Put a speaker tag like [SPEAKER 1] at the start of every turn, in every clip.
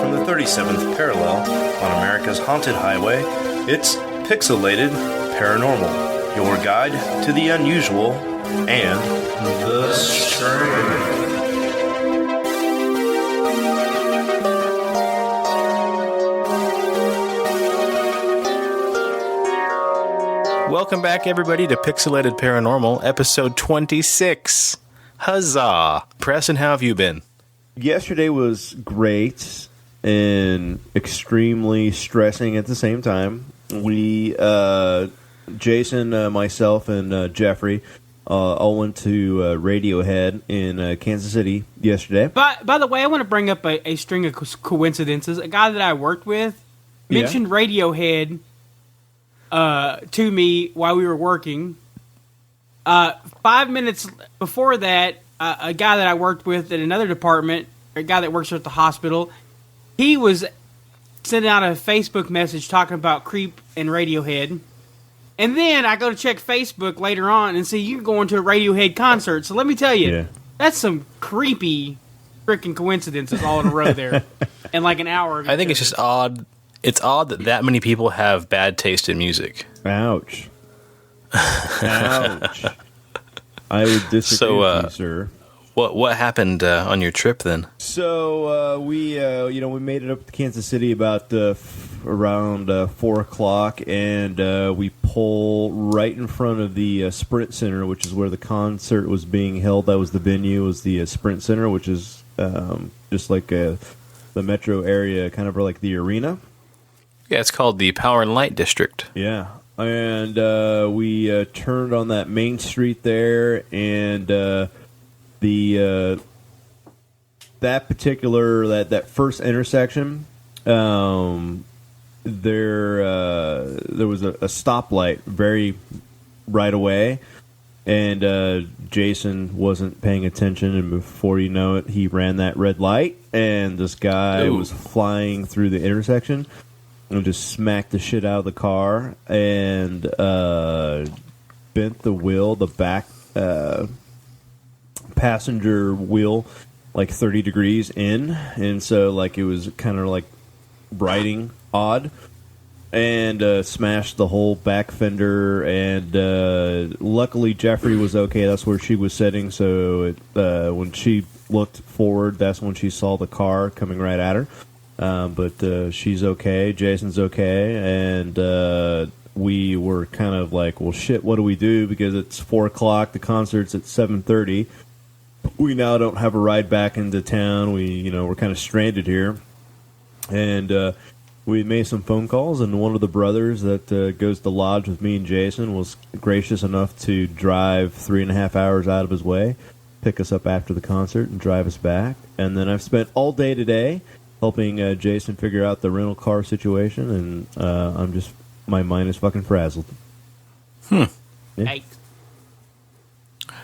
[SPEAKER 1] from the 37th parallel on America's haunted highway, it's Pixelated Paranormal, your guide to the unusual and the strange.
[SPEAKER 2] Welcome back, everybody, to Pixelated Paranormal, episode 26. Huzzah! Preston, how have you been?
[SPEAKER 3] Yesterday was great and extremely stressing at the same time. We, Jason, myself, and Jeffrey all went to Radiohead in Kansas City yesterday.
[SPEAKER 4] By the way, I want to bring up a string of coincidences. A guy that I worked with mentioned Radiohead to me while we were working. 5 minutes before that, a guy that I worked with at another department, a guy that works at the hospital, he was sending out a Facebook message talking about Creep and Radiohead. And then I go to check Facebook later on and see you're going to a Radiohead concert. So let me tell you, that's some creepy freaking coincidences all in a row there. In like an hour of
[SPEAKER 2] I think it's just odd. It's odd that many people have bad taste in music.
[SPEAKER 3] Ouch. Ouch. I would disagree with you, sir.
[SPEAKER 2] What happened on your trip then?
[SPEAKER 3] So we made it up to Kansas City about around 4 o'clock, and we pull right in front of the Sprint Center, which is where the concert was being held. That was the venue, was the Sprint Center, which is just like the metro area, kind of like the arena.
[SPEAKER 2] Yeah, it's called the Power and Light District.
[SPEAKER 3] Yeah, and we turned on that main street there, and that first intersection, there was a stoplight very right away, and Jason wasn't paying attention, and before you know it, he ran that red light, and this guy was flying through the intersection and just smacked the shit out of the car and bent the wheel, the back passenger wheel, like 30 degrees in, and so like it was kind of like riding odd, and smashed the whole back fender, and luckily Jeffrey was okay. That's where she was sitting, so when she looked forward, that's when she saw the car coming right at her. But she's okay, Jason's okay, and we were kind of like, well, shit, what do we do? Because it's 4 o'clock, the concert's at 7:30. We now don't have a ride back into town. We're kind of stranded here, and we made some phone calls, and one of the brothers that goes to lodge with me and Jason was gracious enough to drive 3.5 hours out of his way, pick us up after the concert, and drive us back. And then I've spent all day today helping Jason figure out the rental car situation, and my mind is fucking frazzled.
[SPEAKER 2] Yeah.
[SPEAKER 4] Hey.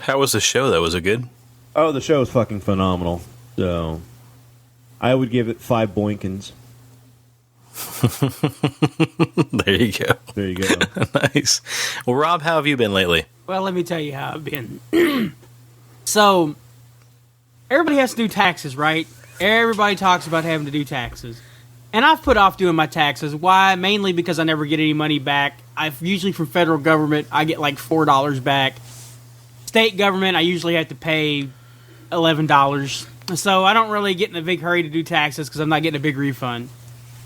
[SPEAKER 2] How was the show, though? Was it good?
[SPEAKER 3] Oh, the show was fucking phenomenal. So, I would give it 5 boinkins.
[SPEAKER 2] There you go.
[SPEAKER 3] There you go.
[SPEAKER 2] Nice. Well, Rob, how have you been lately?
[SPEAKER 4] Well, let me tell you how I've been. So, everybody has to do taxes, right? Everybody talks about having to do taxes. And I've put off doing my taxes. Why? Mainly because I never get any money back. Usually from federal government, I get like $4 back. State government, I usually have to pay $11. So I don't really get in a big hurry to do taxes because I'm not getting a big refund.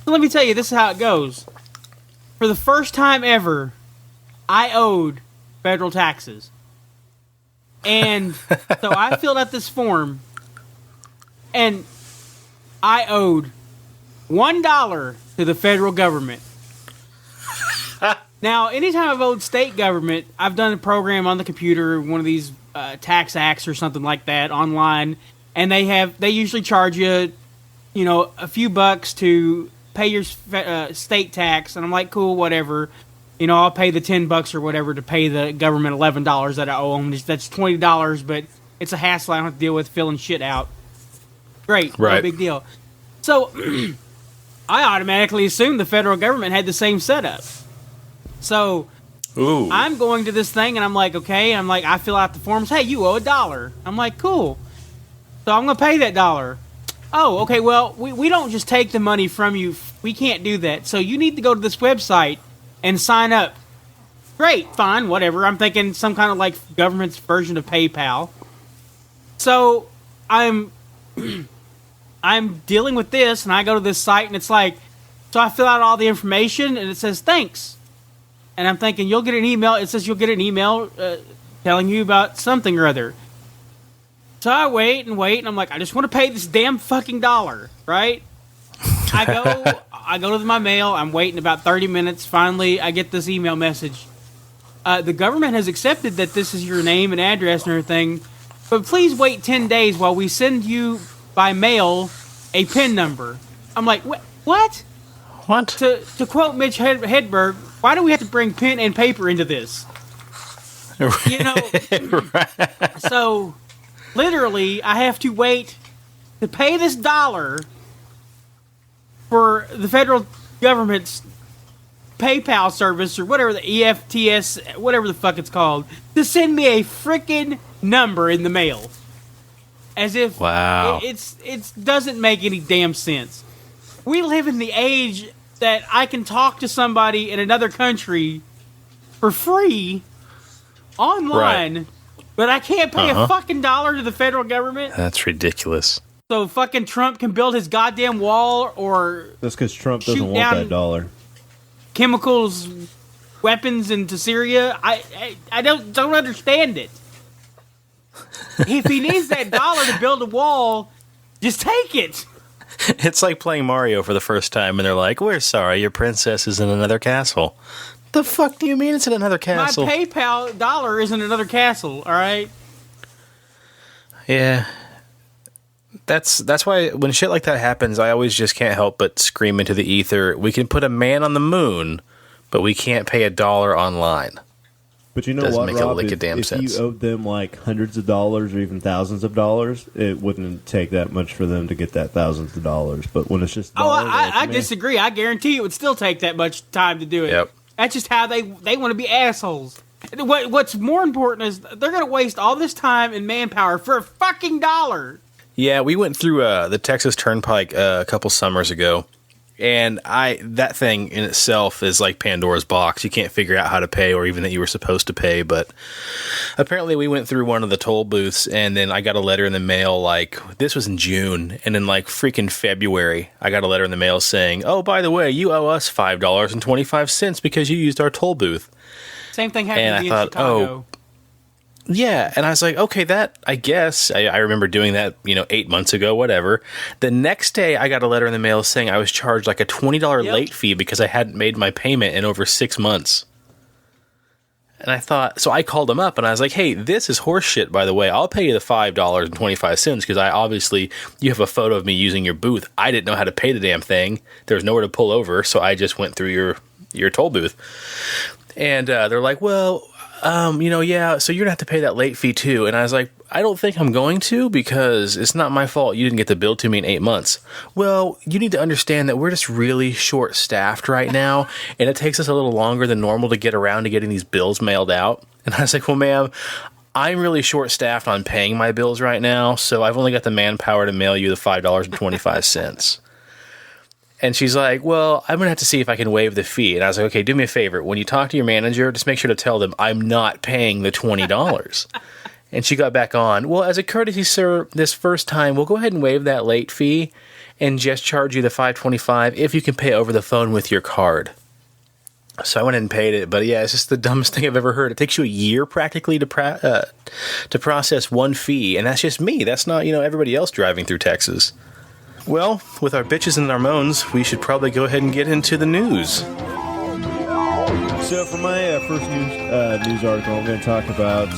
[SPEAKER 4] So let me tell you, this is how it goes. For the first time ever, I owed federal taxes. And so I filled out this form, and I owed $1 to the federal government. Now, anytime I've owed state government, I've done a program on the computer, one of these tax acts or something like that online, and they usually charge you, a few bucks to pay your state tax, and I'm like, cool, whatever. I'll pay the $10 or whatever to pay the government $11 that I owe them. That's $20, but it's a hassle I don't have to deal with filling shit out. Great,
[SPEAKER 2] right.
[SPEAKER 4] No big deal. So I automatically assumed the federal government had the same setup. So
[SPEAKER 2] Ooh.
[SPEAKER 4] I'm going to this thing, and I'm like, okay. And I'm like, I fill out the forms. Hey, you owe $1. I'm like, cool. So I'm going to pay that $1. oh, okay, well, we don't just take the money from you. We can't do that. So you need to go to this website and sign up. Great, fine, whatever. I'm thinking some kind of like government's version of PayPal. So I'm dealing with this, and I go to this site, and it's like, so I fill out all the information, and it says thanks. And I'm thinking you'll get an email. It says you'll get an email telling you about something or other. So I wait, and I'm like, I just want to pay this damn fucking $1, right? I go to my mail. I'm waiting about 30 minutes. Finally, I get this email message. The government has accepted that this is your name and address and everything, but please wait 10 days while we send you by mail a PIN number. I'm like, what?
[SPEAKER 2] What?
[SPEAKER 4] To quote Mitch Hedberg, why do we have to bring pen and paper into this? You know, so literally, I have to wait to pay this $1 for the federal government's PayPal service or whatever, the EFTS, whatever the fuck it's called, to send me a frickin' number in the mail. As if it doesn't make any damn sense. We live in the age that I can talk to somebody in another country for free online, right, but I can't pay a fucking $1 to the federal government.
[SPEAKER 2] That's ridiculous.
[SPEAKER 4] So fucking Trump can build his goddamn wall, or
[SPEAKER 3] that's because Trump doesn't want that $1.
[SPEAKER 4] Chemicals, weapons into Syria. I don't understand it. If he needs that $1 to build a wall, just take it.
[SPEAKER 2] It's like playing Mario for the first time, and they're like, "We're sorry, your princess is in another castle." The fuck do you mean it's in another castle?
[SPEAKER 4] My PayPal $1 is in another castle. All right.
[SPEAKER 2] Yeah. That's why when shit like that happens, I always just can't help but scream into the ether, we can put a man on the moon, but we can't pay $1 online.
[SPEAKER 3] But you know
[SPEAKER 2] Doesn't
[SPEAKER 3] what,
[SPEAKER 2] make
[SPEAKER 3] Rob?
[SPEAKER 2] a lick of damn
[SPEAKER 3] if
[SPEAKER 2] sense.
[SPEAKER 3] You owed them like hundreds of dollars or even thousands of dollars, it wouldn't take that much for them to get that thousands of dollars. But when it's just dollars,
[SPEAKER 4] I disagree. I guarantee it would still take that much time to do it.
[SPEAKER 2] Yep.
[SPEAKER 4] That's just how they want to be assholes. What's more important is they're going to waste all this time and manpower for a fucking $1.
[SPEAKER 2] Yeah, we went through the Texas Turnpike a couple summers ago, and that thing in itself is like Pandora's box. You can't figure out how to pay or even that you were supposed to pay, but apparently we went through one of the toll booths, and then I got a letter in the mail, like, this was in June, and in like freaking February, I got a letter in the mail saying, oh, by the way, you owe us $5.25 because you used our toll booth.
[SPEAKER 4] Same thing happened to me in Chicago.
[SPEAKER 2] Yeah, and I was like, okay, that, I guess, I remember doing that, 8 months ago, whatever. The next day, I got a letter in the mail saying I was charged like a $20 late fee because I hadn't made my payment in over 6 months. And I thought, so I called them up, and I was like, hey, this is horse shit, by the way. I'll pay you the $5.25 because you have a photo of me using your booth. I didn't know how to pay the damn thing. There was nowhere to pull over, so I just went through your toll booth. And they're like, well, yeah, so you're going to have to pay that late fee too. And I was like, I don't think I'm going to because it's not my fault you didn't get the bill to me in 8 months. Well, you need to understand that we're just really short-staffed right now, and it takes us a little longer than normal to get around to getting these bills mailed out. And I was like, well, ma'am, I'm really short-staffed on paying my bills right now, so I've only got the manpower to mail you the $5.25. And she's like, well, I'm going to have to see if I can waive the fee. And I was like, okay, do me a favor. When you talk to your manager, just make sure to tell them I'm not paying the $20. And she got back on, well, as a courtesy, sir, this first time, we'll go ahead and waive that late fee and just charge you the $5.25 if you can pay over the phone with your card. So I went ahead and paid it. But yeah, it's just the dumbest thing I've ever heard. It takes you a year practically to process one fee. And that's just me. That's not, everybody else driving through Texas. Well, with our bitches and our moans, we should probably go ahead and get into the news.
[SPEAKER 3] So for my first news article, I'm going to talk about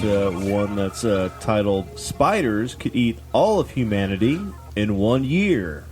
[SPEAKER 3] one that's titled, Spiders Could Eat All of Humanity in 1 Year.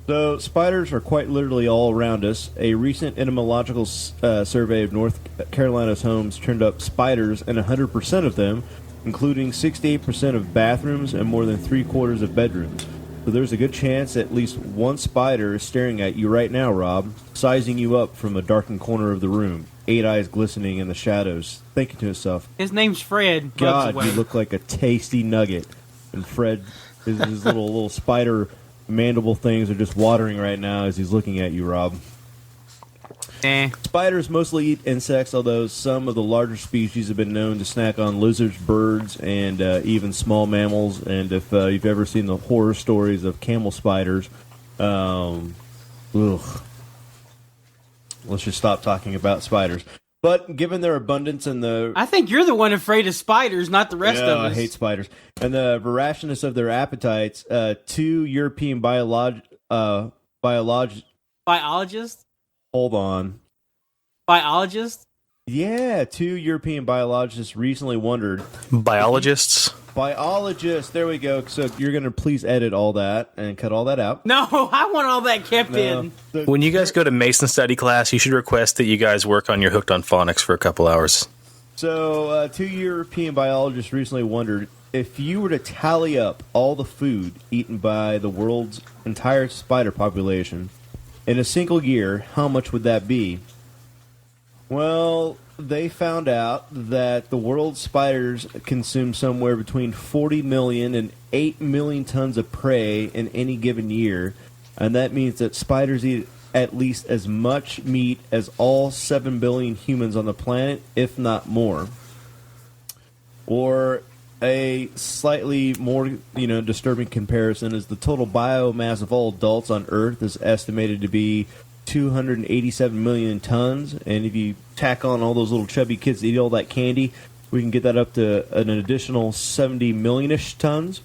[SPEAKER 3] So spiders are quite literally all around us. A recent entomological survey of North Carolina's homes turned up spiders in 100% of them, including 68% of bathrooms and more than 3/4 of bedrooms. So there's a good chance at least one spider is staring at you right now, Rob, sizing you up from a darkened corner of the room, 8 eyes glistening in the shadows, thinking to himself,
[SPEAKER 4] his name's Fred.
[SPEAKER 3] God, you look like a tasty nugget. And Fred His little spider mandible things are just watering right now as he's looking at you, Rob. Spiders mostly eat insects, although some of the larger species have been known to snack on lizards, birds, and even small mammals. And if you've ever seen the horror stories of camel spiders, let's just stop talking about spiders. But given their abundance and
[SPEAKER 4] I think you're the one afraid of spiders, not the rest of us.
[SPEAKER 3] I hate spiders. And the voraciousness of their appetites, two European biologists... Hold on.
[SPEAKER 4] Biologists?
[SPEAKER 3] Yeah, two European biologists recently wondered...
[SPEAKER 2] Biologists?
[SPEAKER 3] Biologists, there we go. So you're going to please edit all that and cut all that out.
[SPEAKER 4] No, I want all that kept in.
[SPEAKER 2] When you guys go to Mason study class, you should request that you guys work on your Hooked on Phonics for a couple hours.
[SPEAKER 3] So two European biologists recently wondered, if you were to tally up all the food eaten by the world's entire spider population in a single year, how much would that be? Well, they found out that the world's spiders consume somewhere between 40 million and 8 million tons of prey in any given year, and that means that spiders eat at least as much meat as all 7 billion humans on the planet, if not more. Or a slightly more, disturbing comparison is the total biomass of all adults on Earth is estimated to be 287 million tons, and if you tack on all those little chubby kids that eat all that candy, we can get that up to an additional 70 million-ish tons,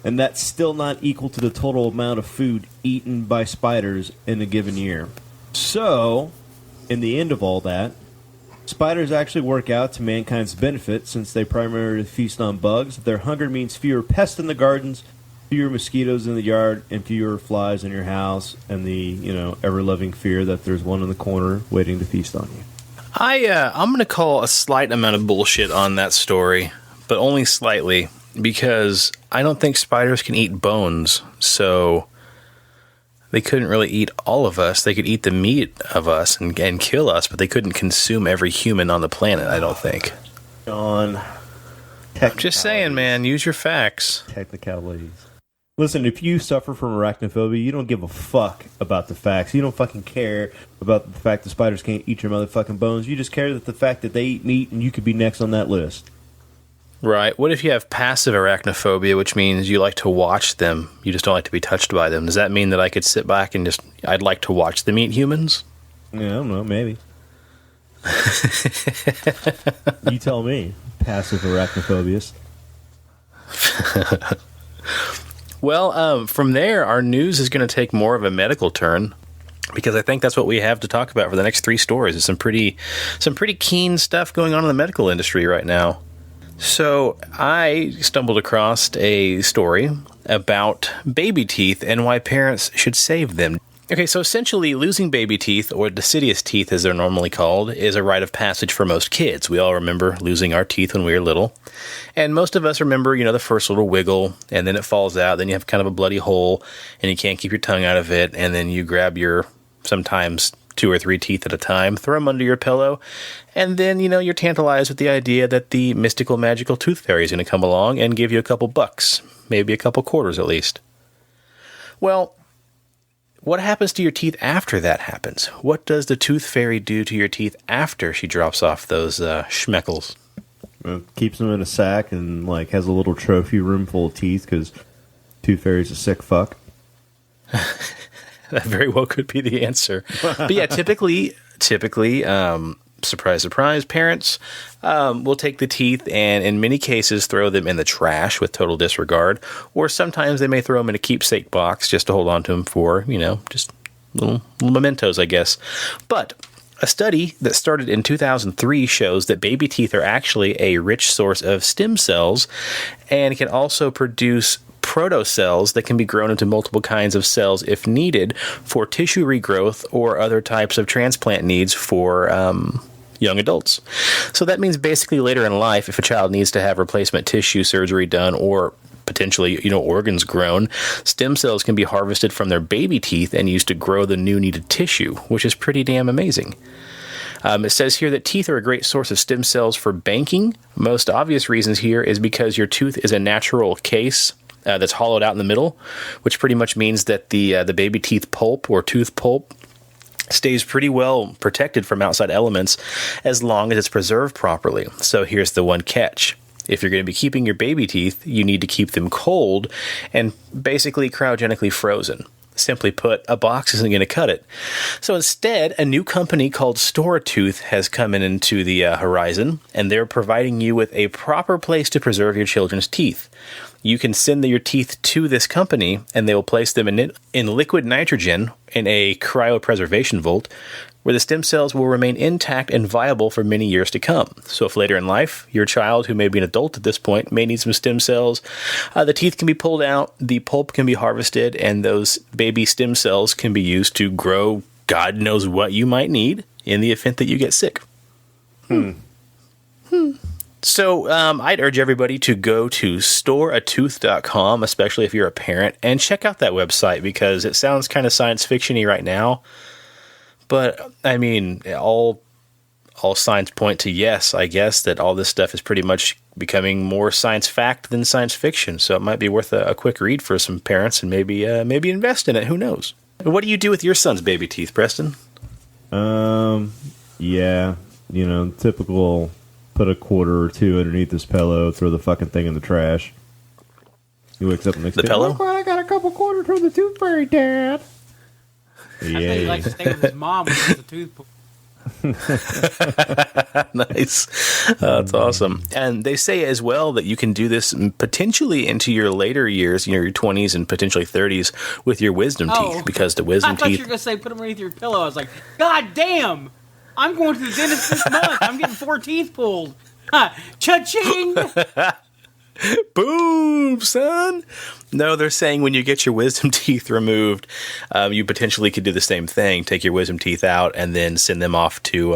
[SPEAKER 3] and that's still not equal to the total amount of food eaten by spiders in a given year. So, in the end of all that, spiders actually work out to mankind's benefit since they primarily feast on bugs. Their hunger means fewer pests in the gardens, fewer mosquitoes in the yard, and fewer flies in your house, and the, ever-loving fear that there's one in the corner waiting to feast on you.
[SPEAKER 2] I'm going to call a slight amount of bullshit on that story, but only slightly, because I don't think spiders can eat bones, so they couldn't really eat all of us. They could eat the meat of us and kill us, but they couldn't consume every human on the planet, I don't think.
[SPEAKER 3] John,
[SPEAKER 2] just saying, man, use your facts.
[SPEAKER 3] Technicalities. Listen, if you suffer from arachnophobia, you don't give a fuck about the facts. You don't fucking care about the fact that spiders can't eat your motherfucking bones. You just care that the fact that they eat meat and you could be next on that list.
[SPEAKER 2] Right. What if you have passive arachnophobia, which means you like to watch them, you just don't like to be touched by them? Does that mean that I could sit back and I'd like to watch them eat humans?
[SPEAKER 3] Yeah, I don't know, maybe. You tell me, passive arachnophobias.
[SPEAKER 2] Well, from there, our news is going to take more of a medical turn, because I think that's what we have to talk about for the next 3 stories. There's some pretty keen stuff going on in the medical industry right now. So I stumbled across a story about baby teeth and why parents should save them. Okay, so essentially losing baby teeth, or deciduous teeth as they're normally called, is a rite of passage for most kids. We all remember losing our teeth when we were little. And most of us remember, the first little wiggle, and then it falls out, then you have kind of a bloody hole, and you can't keep your tongue out of it, and then you grab your, sometimes 2 or 3 teeth at a time, throw them under your pillow, and then, you're tantalized with the idea that the mystical, magical tooth fairy is going to come along and give you a couple bucks, maybe a couple quarters at least. Well, what happens to your teeth after that happens? What does the tooth fairy do to your teeth after she drops off those schmeckles?
[SPEAKER 3] Keeps them in a sack and has a little trophy room full of teeth because tooth fairy's a sick fuck.
[SPEAKER 2] That very well could be the answer. But yeah, typically, surprise, surprise, parents will take the teeth and in many cases throw them in the trash with total disregard, or sometimes they may throw them in a keepsake box just to hold on to them for, just little mementos, I guess. But a study that started in 2003 shows that baby teeth are actually a rich source of stem cells and can also produce protocells that can be grown into multiple kinds of cells if needed for tissue regrowth or other types of transplant needs for young adults. So that means basically later in life, if a child needs to have replacement tissue surgery done or potentially, organs grown, stem cells can be harvested from their baby teeth and used to grow the new needed tissue, which is pretty damn amazing. It says here that teeth are a great source of stem cells for banking. Most obvious reasons here is because your tooth is a natural case that's hollowed out in the middle, which pretty much means that the baby teeth pulp or tooth pulp stays pretty well protected from outside elements as long as it's preserved properly. So here's the one catch. If you're going to be keeping your baby teeth, you need to keep them cold and basically cryogenically frozen. Simply put, a box isn't going to cut it. So instead, a new company called Storatooth has come into the horizon, and they're providing you with a proper place to preserve your children's teeth. You can send your teeth to this company, and they will place them in liquid nitrogen in a cryopreservation vault, where the stem cells will remain intact and viable for many years to come. So if later in life, your child, who may be an adult at this point, may need some stem cells, the teeth can be pulled out, the pulp can be harvested, and those baby stem cells can be used to grow God knows what you might need in the event that you get sick. So I'd urge everybody to go to storeatooth.com, especially if you're a parent, and check out that website because it sounds kind of science fiction-y right now. But, I mean, all signs point to yes, I guess, that all this stuff is pretty much becoming more science fact than science fiction. So it might be worth a quick read for some parents and maybe invest in it. Who knows? What do you do with your son's baby teeth, Preston?
[SPEAKER 3] Yeah, typical put a quarter or two underneath his pillow, throw the fucking thing in the trash. He wakes up the next day.
[SPEAKER 2] The pillow?
[SPEAKER 3] Look, I got a couple quarters from the tooth fairy, Dad.
[SPEAKER 4] I think he likes to stay with his mom when he's a tooth pull.
[SPEAKER 2] Nice. That's awesome. And they say as well that you can do this potentially into your later years, your 20s and potentially 30s with your wisdom teeth, because the wisdom
[SPEAKER 4] I thought
[SPEAKER 2] teeth...
[SPEAKER 4] you were going to say put them underneath your pillow. I was like, God damn! I'm going to the dentist this month. I'm getting 4 teeth pulled. Cha-ching!
[SPEAKER 2] Boom, son. No, they're saying when you get your wisdom teeth removed, you potentially could do the same thing. Take your wisdom teeth out and then send them off to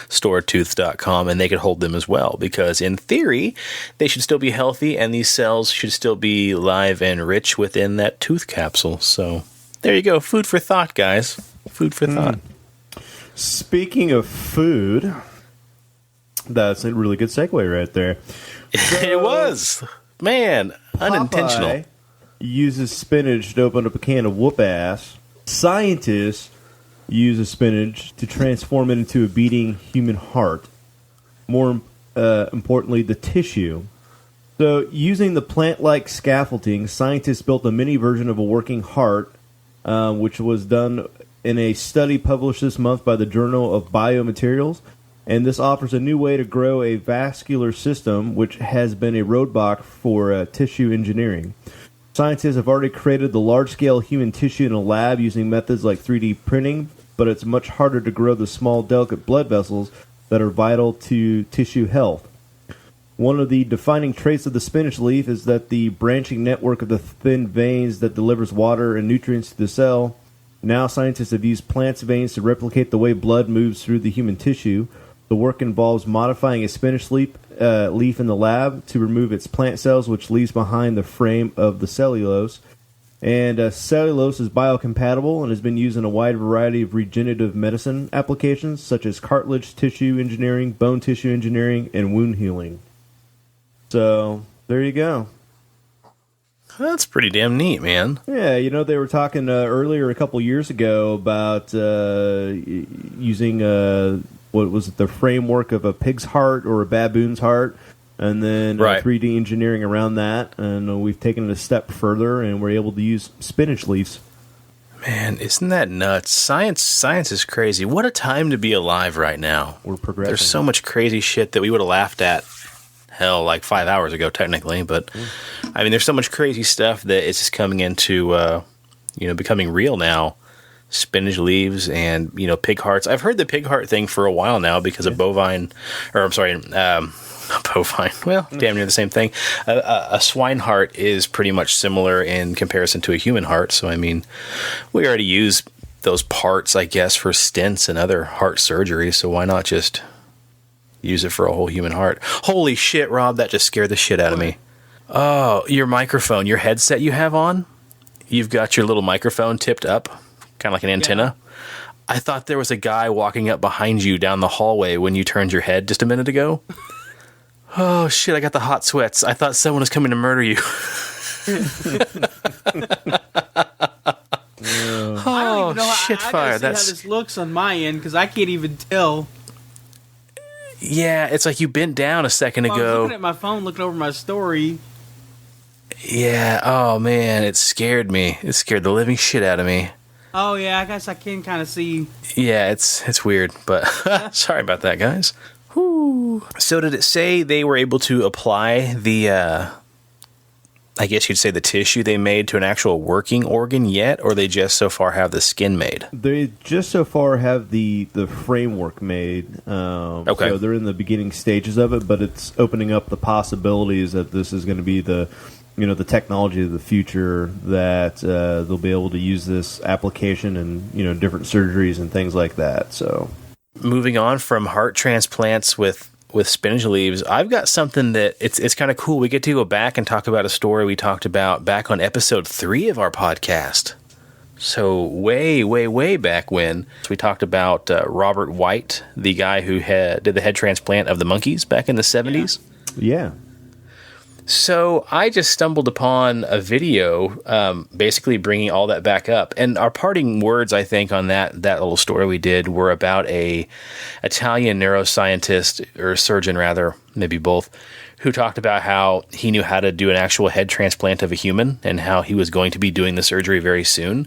[SPEAKER 2] storatooth.com, and they could hold them as well. Because in theory, they should still be healthy, and these cells should still be live and rich within that tooth capsule. So there you go. Food for thought, guys. Food for thought.
[SPEAKER 3] Speaking of food, that's a really good segue right there.
[SPEAKER 2] It was. Man, unintentional.
[SPEAKER 3] Popeye uses spinach to open up a can of whoop ass. Scientists use spinach to transform it into a beating human heart. More importantly, the tissue. So, using the plant-like scaffolding, scientists built a mini version of a working heart, which was done in a study published this month by the Journal of Biomaterials. And this offers a new way to grow a vascular system, which has been a roadblock for tissue engineering. Scientists have already created the large-scale human tissue in a lab using methods like 3D printing, but it's much harder to grow the small, delicate blood vessels that are vital to tissue health. One of the defining traits of the spinach leaf is that the branching network of the thin veins that delivers water and nutrients to the cell. Now scientists have used plants' veins to replicate the way blood moves through the human tissue. The work involves modifying a spinach leaf in the lab to remove its plant cells, which leaves behind the frame of the cellulose. And cellulose is biocompatible and has been used in a wide variety of regenerative medicine applications, such as cartilage tissue engineering, bone tissue engineering, and wound healing. So, there you go.
[SPEAKER 2] That's pretty damn neat, man.
[SPEAKER 3] Yeah, they were talking earlier a couple years ago about using... what was it, the framework of a pig's heart or a baboon's heart, and then 3D engineering around that, and we've taken it a step further, and we're able to use spinach leaves.
[SPEAKER 2] Man, isn't that nuts? Science is crazy. What a time to be alive right now.
[SPEAKER 3] We're progressing.
[SPEAKER 2] There's so much crazy shit that we would have laughed at, hell, like 5 hours ago, technically, but, I mean, there's so much crazy stuff that it's just coming into, becoming real now. Spinach leaves and, pig hearts. I've heard the pig heart thing for a while now because of bovine. Well, damn near the same thing. A swine heart is pretty much similar in comparison to a human heart. So, I mean, we already use those parts, I guess, for stents and other heart surgery. So why not just use it for a whole human heart? Holy shit, Rob, that just scared the shit out of me. Oh, your microphone, your headset you have on, you've got your little microphone tipped up. Kind of like an antenna. Yeah. I thought there was a guy walking up behind you down the hallway when you turned your head just a minute ago. Oh, shit, I got the hot sweats. I thought someone was coming to murder you.
[SPEAKER 4] I don't even know
[SPEAKER 2] shit
[SPEAKER 4] I
[SPEAKER 2] fire.
[SPEAKER 4] gotta see how this looks on my end because I can't even tell.
[SPEAKER 2] Yeah, it's like you bent down a second
[SPEAKER 4] I was
[SPEAKER 2] ago.
[SPEAKER 4] looking at my phone, looking over my story.
[SPEAKER 2] Yeah, oh man, it scared me. It scared the living shit out of me.
[SPEAKER 4] Oh yeah, I guess I can kind of see.
[SPEAKER 2] Yeah, it's weird, but sorry about that, guys. Whew. So did it say they were able to apply the, I guess you'd say the tissue they made to an actual working organ yet, or they just so far have the skin made?
[SPEAKER 3] They just so far have the framework made.
[SPEAKER 2] Okay.
[SPEAKER 3] So they're in the beginning stages of it, but it's opening up the possibilities that this is going to be the technology of the future, that they'll be able to use this application in, different surgeries and things like that. So
[SPEAKER 2] Moving on from heart transplants with spinach leaves, I've got something that it's kind of cool. We get to go back and talk about a story we talked about back on episode 3 of our podcast. So way back when. So we talked about Robert White, the guy who did the head transplant of the monkeys back in the 70s.
[SPEAKER 3] yeah.
[SPEAKER 2] So I just stumbled upon a video basically bringing all that back up. And our parting words, I think, on that little story we did were about a Italian neuroscientist, or surgeon rather, maybe both, who talked about how he knew how to do an actual head transplant of a human and how he was going to be doing the surgery very soon.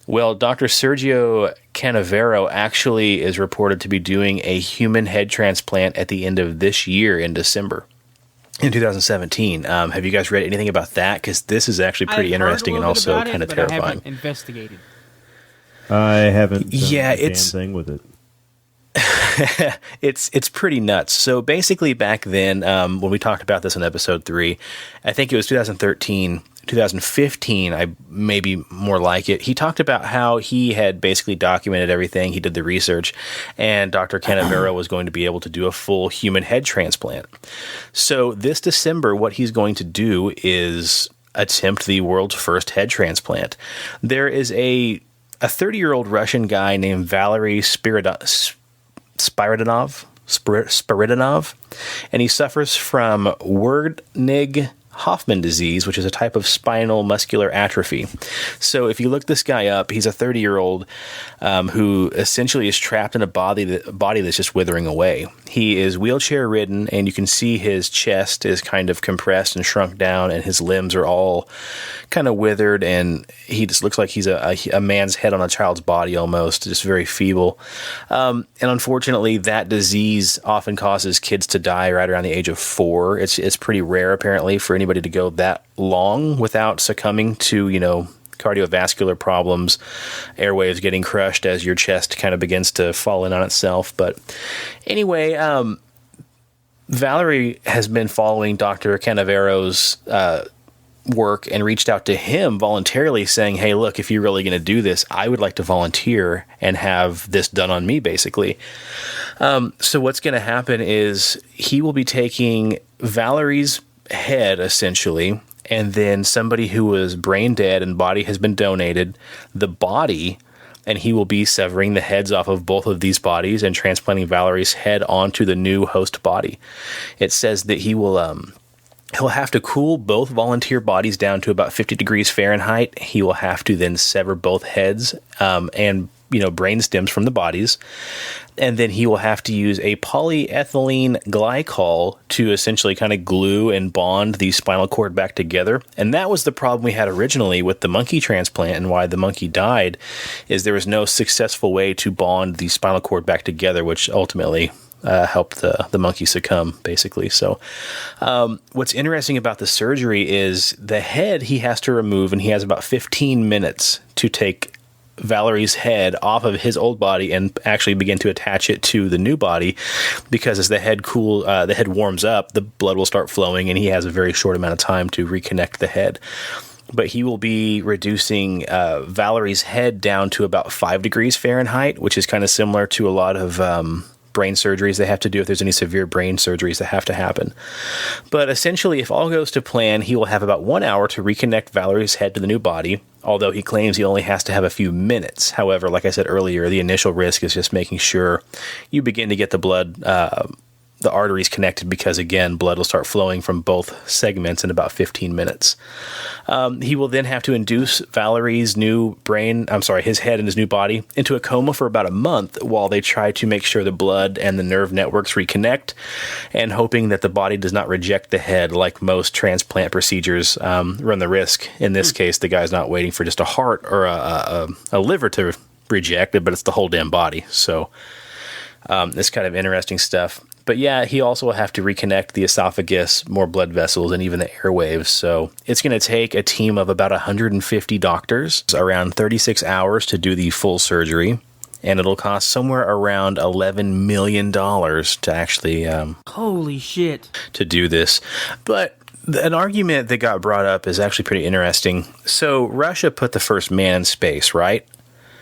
[SPEAKER 2] Well, Dr. Sergio Canavero actually is reported to be doing a human head transplant at the end of this year in December. In 2017. Have you guys read anything about that? Because this is actually pretty interesting and also kind of terrifying.
[SPEAKER 4] I haven't investigated.
[SPEAKER 3] I haven't done
[SPEAKER 2] Yeah,
[SPEAKER 3] a damn
[SPEAKER 2] it's
[SPEAKER 3] thing with it.
[SPEAKER 2] it's pretty nuts. So basically back then, when we talked about this in episode 3, I think it was 2013, 2015, I maybe more like it. He talked about how he had basically documented everything. He did the research, and Dr. Canavero was going to be able to do a full human head transplant. So this December, what he's going to do is attempt the world's first head transplant. There is a 30-year-old Russian guy named Valery Spiridonov, and he suffers from Wernig-Hoffman disease, which is a type of spinal muscular atrophy. So if you look this guy up, he's a 30-year-old who essentially is trapped in a body that's just withering away. He is wheelchair-ridden, and you can see his chest is kind of compressed and shrunk down, and his limbs are all kind of withered, and he just looks like he's a man's head on a child's body almost, just very feeble. And unfortunately, that disease often causes kids to die right around the age of 4. It's pretty rare, apparently, for anybody to go that long without succumbing to, cardiovascular problems, airwaves getting crushed as your chest kind of begins to fall in on itself. But anyway, Valerie has been following Dr. Canavero's work and reached out to him voluntarily saying, hey, look, if you're really going to do this, I would like to volunteer and have this done on me, basically. So what's going to happen is he will be taking Valerie's head, essentially, and then somebody who was brain dead and body has been donated, the body, and he will be severing the heads off of both of these bodies and transplanting Valerie's head onto the new host body. It says that he will he'll have to cool both volunteer bodies down to about 50 degrees Fahrenheit. He will have to then sever both heads and brain stems from the bodies. And then he will have to use a polyethylene glycol to essentially kind of glue and bond the spinal cord back together. And that was the problem we had originally with the monkey transplant, and why the monkey died, is there was no successful way to bond the spinal cord back together, which ultimately helped the monkey succumb, basically. So what's interesting about the surgery is the head he has to remove, and he has about 15 minutes to take Valerie's head off of his old body and actually begin to attach it to the new body, because as the head warms up, the blood will start flowing, and he has a very short amount of time to reconnect the head. But he will be reducing Valerie's head down to about 5 degrees Fahrenheit, which is kind of similar to a lot of brain surgeries they have to do if there's any severe brain surgeries that have to happen. But essentially, if all goes to plan, he will have about 1 hour to reconnect Valerie's head to the new body, although he claims he only has to have a few minutes. However, like I said earlier, the initial risk is just making sure you begin to get the blood the arteries connected because, again, blood will start flowing from both segments in about 15 minutes. He will then have to induce Valerie's his head and his new body into a coma for about a month while they try to make sure the blood and the nerve networks reconnect, and hoping that the body does not reject the head like most transplant procedures run the risk. In this case, the guy's not waiting for just a heart or a liver to reject it, but it's the whole damn body. So it's kind of interesting stuff. But yeah, he also will have to reconnect the esophagus, more blood vessels, and even the airwaves. So it's going to take a team of about 150 doctors, around 36 hours to do the full surgery. And it'll cost somewhere around $11 million to actually
[SPEAKER 4] holy shit,
[SPEAKER 2] to do this. But an argument that got brought up is actually pretty interesting. So Russia put the first man in space, right?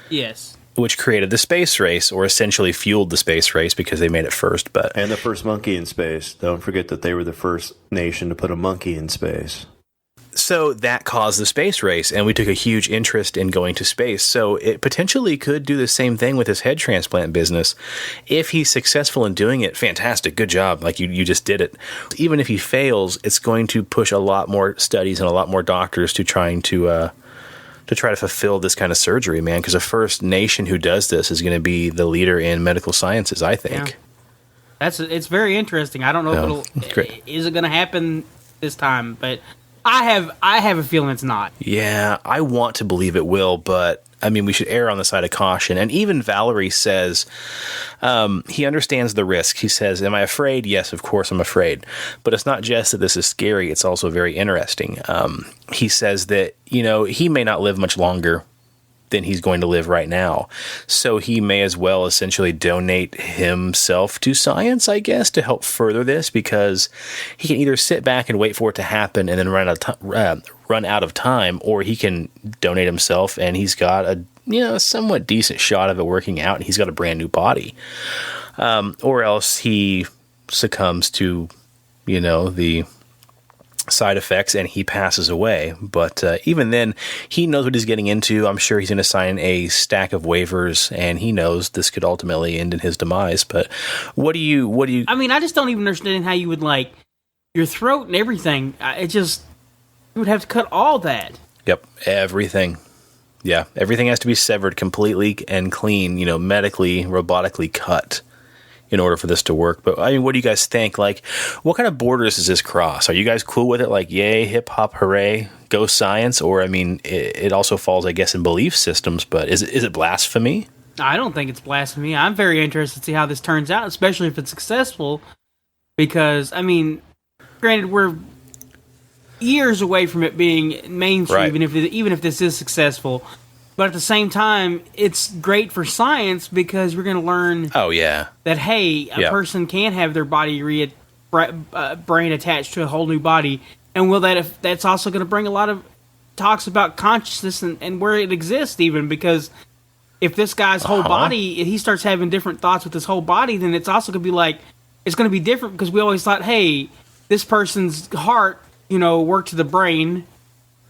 [SPEAKER 4] Yes.
[SPEAKER 2] Which created the space race, or essentially fueled the space race because they made it first.
[SPEAKER 3] And the first monkey in space. Don't forget that they were the first nation to put a monkey in space.
[SPEAKER 2] So that caused the space race, and we took a huge interest in going to space. So it potentially could do the same thing with his head transplant business. If he's successful in doing it, fantastic, good job, like you just did it. Even if he fails, it's going to push a lot more studies and a lot more doctors to try to fulfill this kind of surgery, man, because the first nation who does this is going to be the leader in medical sciences, I think.
[SPEAKER 4] Yeah. It's very interesting. I don't know is it going to happen this time, but I have a feeling it's not.
[SPEAKER 2] Yeah, I want to believe it will, but I mean, we should err on the side of caution. And even Valerie says he understands the risk. He says, am I afraid? Yes, of course I'm afraid. But it's not just that this is scary. It's also very interesting. He says that, he may not live much longer than he's going to live right now. So he may as well essentially donate himself to science, I guess, to help further this, because he can either sit back and wait for it to happen and then run out of time, or he can donate himself and he's got a somewhat decent shot of it working out, and he's got a brand new body. Or else he succumbs to, the side effects and he passes away. But even then, he knows what he's getting into. I'm sure he's going to sign a stack of waivers, and he knows this could ultimately end in his demise. But what do you
[SPEAKER 4] I mean, I just don't even understand how you would, like, your throat and everything. You would have to cut all that.
[SPEAKER 2] Yep, everything. Yeah, everything has to be severed completely and clean, medically, robotically cut in order for this to work. But I mean, what do you guys think? Like, what kind of borders does this cross? Are you guys cool with it? Like, yay, hip hop, hooray, go science? Or, I mean, it also falls, I guess, in belief systems, but is it blasphemy?
[SPEAKER 4] I don't think it's blasphemy. I'm very interested to see how this turns out, especially if it's successful, because, I mean, granted, we're years away from it being mainstream,
[SPEAKER 2] right,
[SPEAKER 4] even if this is successful. But at the same time, it's great for science because we're going to learn that, hey, a person can have their body brain attached to a whole new body. And that's also going to bring a lot of talks about consciousness and where it exists, even, because if this guy's whole body, if he starts having different thoughts with his whole body, then it's also going to be like, it's going to be different, because we always thought, hey, this person's heart, worked to the brain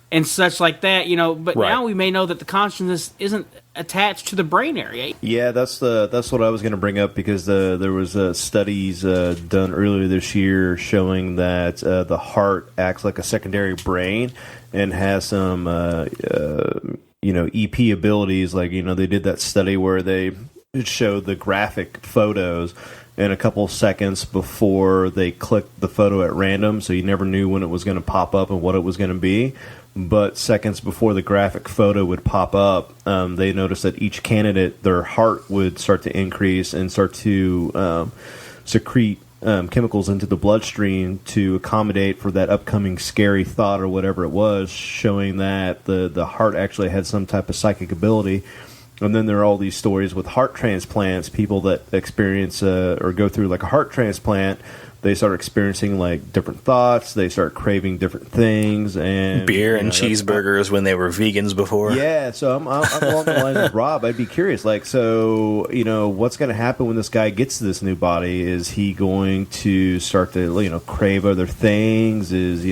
[SPEAKER 4] and such like that, but now we may know that the consciousness isn't attached to the brain area.
[SPEAKER 3] Yeah, that's what I was going to bring up, because there was studies done earlier this year showing that the heart acts like a secondary brain and has some EP abilities. Like, they did that study where they showed the graphic photos in a couple seconds before they clicked the photo at random, so you never knew when it was going to pop up and what it was going to be. But seconds before the graphic photo would pop up, they noticed that each candidate, their heart would start to increase and start to secrete chemicals into the bloodstream to accommodate for that upcoming scary thought or whatever it was, showing that the heart actually had some type of psychic ability. And then there are all these stories with heart transplants, people that experience or go through like a heart transplant. They start experiencing like different thoughts. They start craving different things, and
[SPEAKER 2] beer and cheeseburgers when they were vegans before.
[SPEAKER 3] Yeah, so I'm along the line with Rob. I'd be curious, like, so what's going to happen when this guy gets to this new body? Is he going to start to crave other things? Is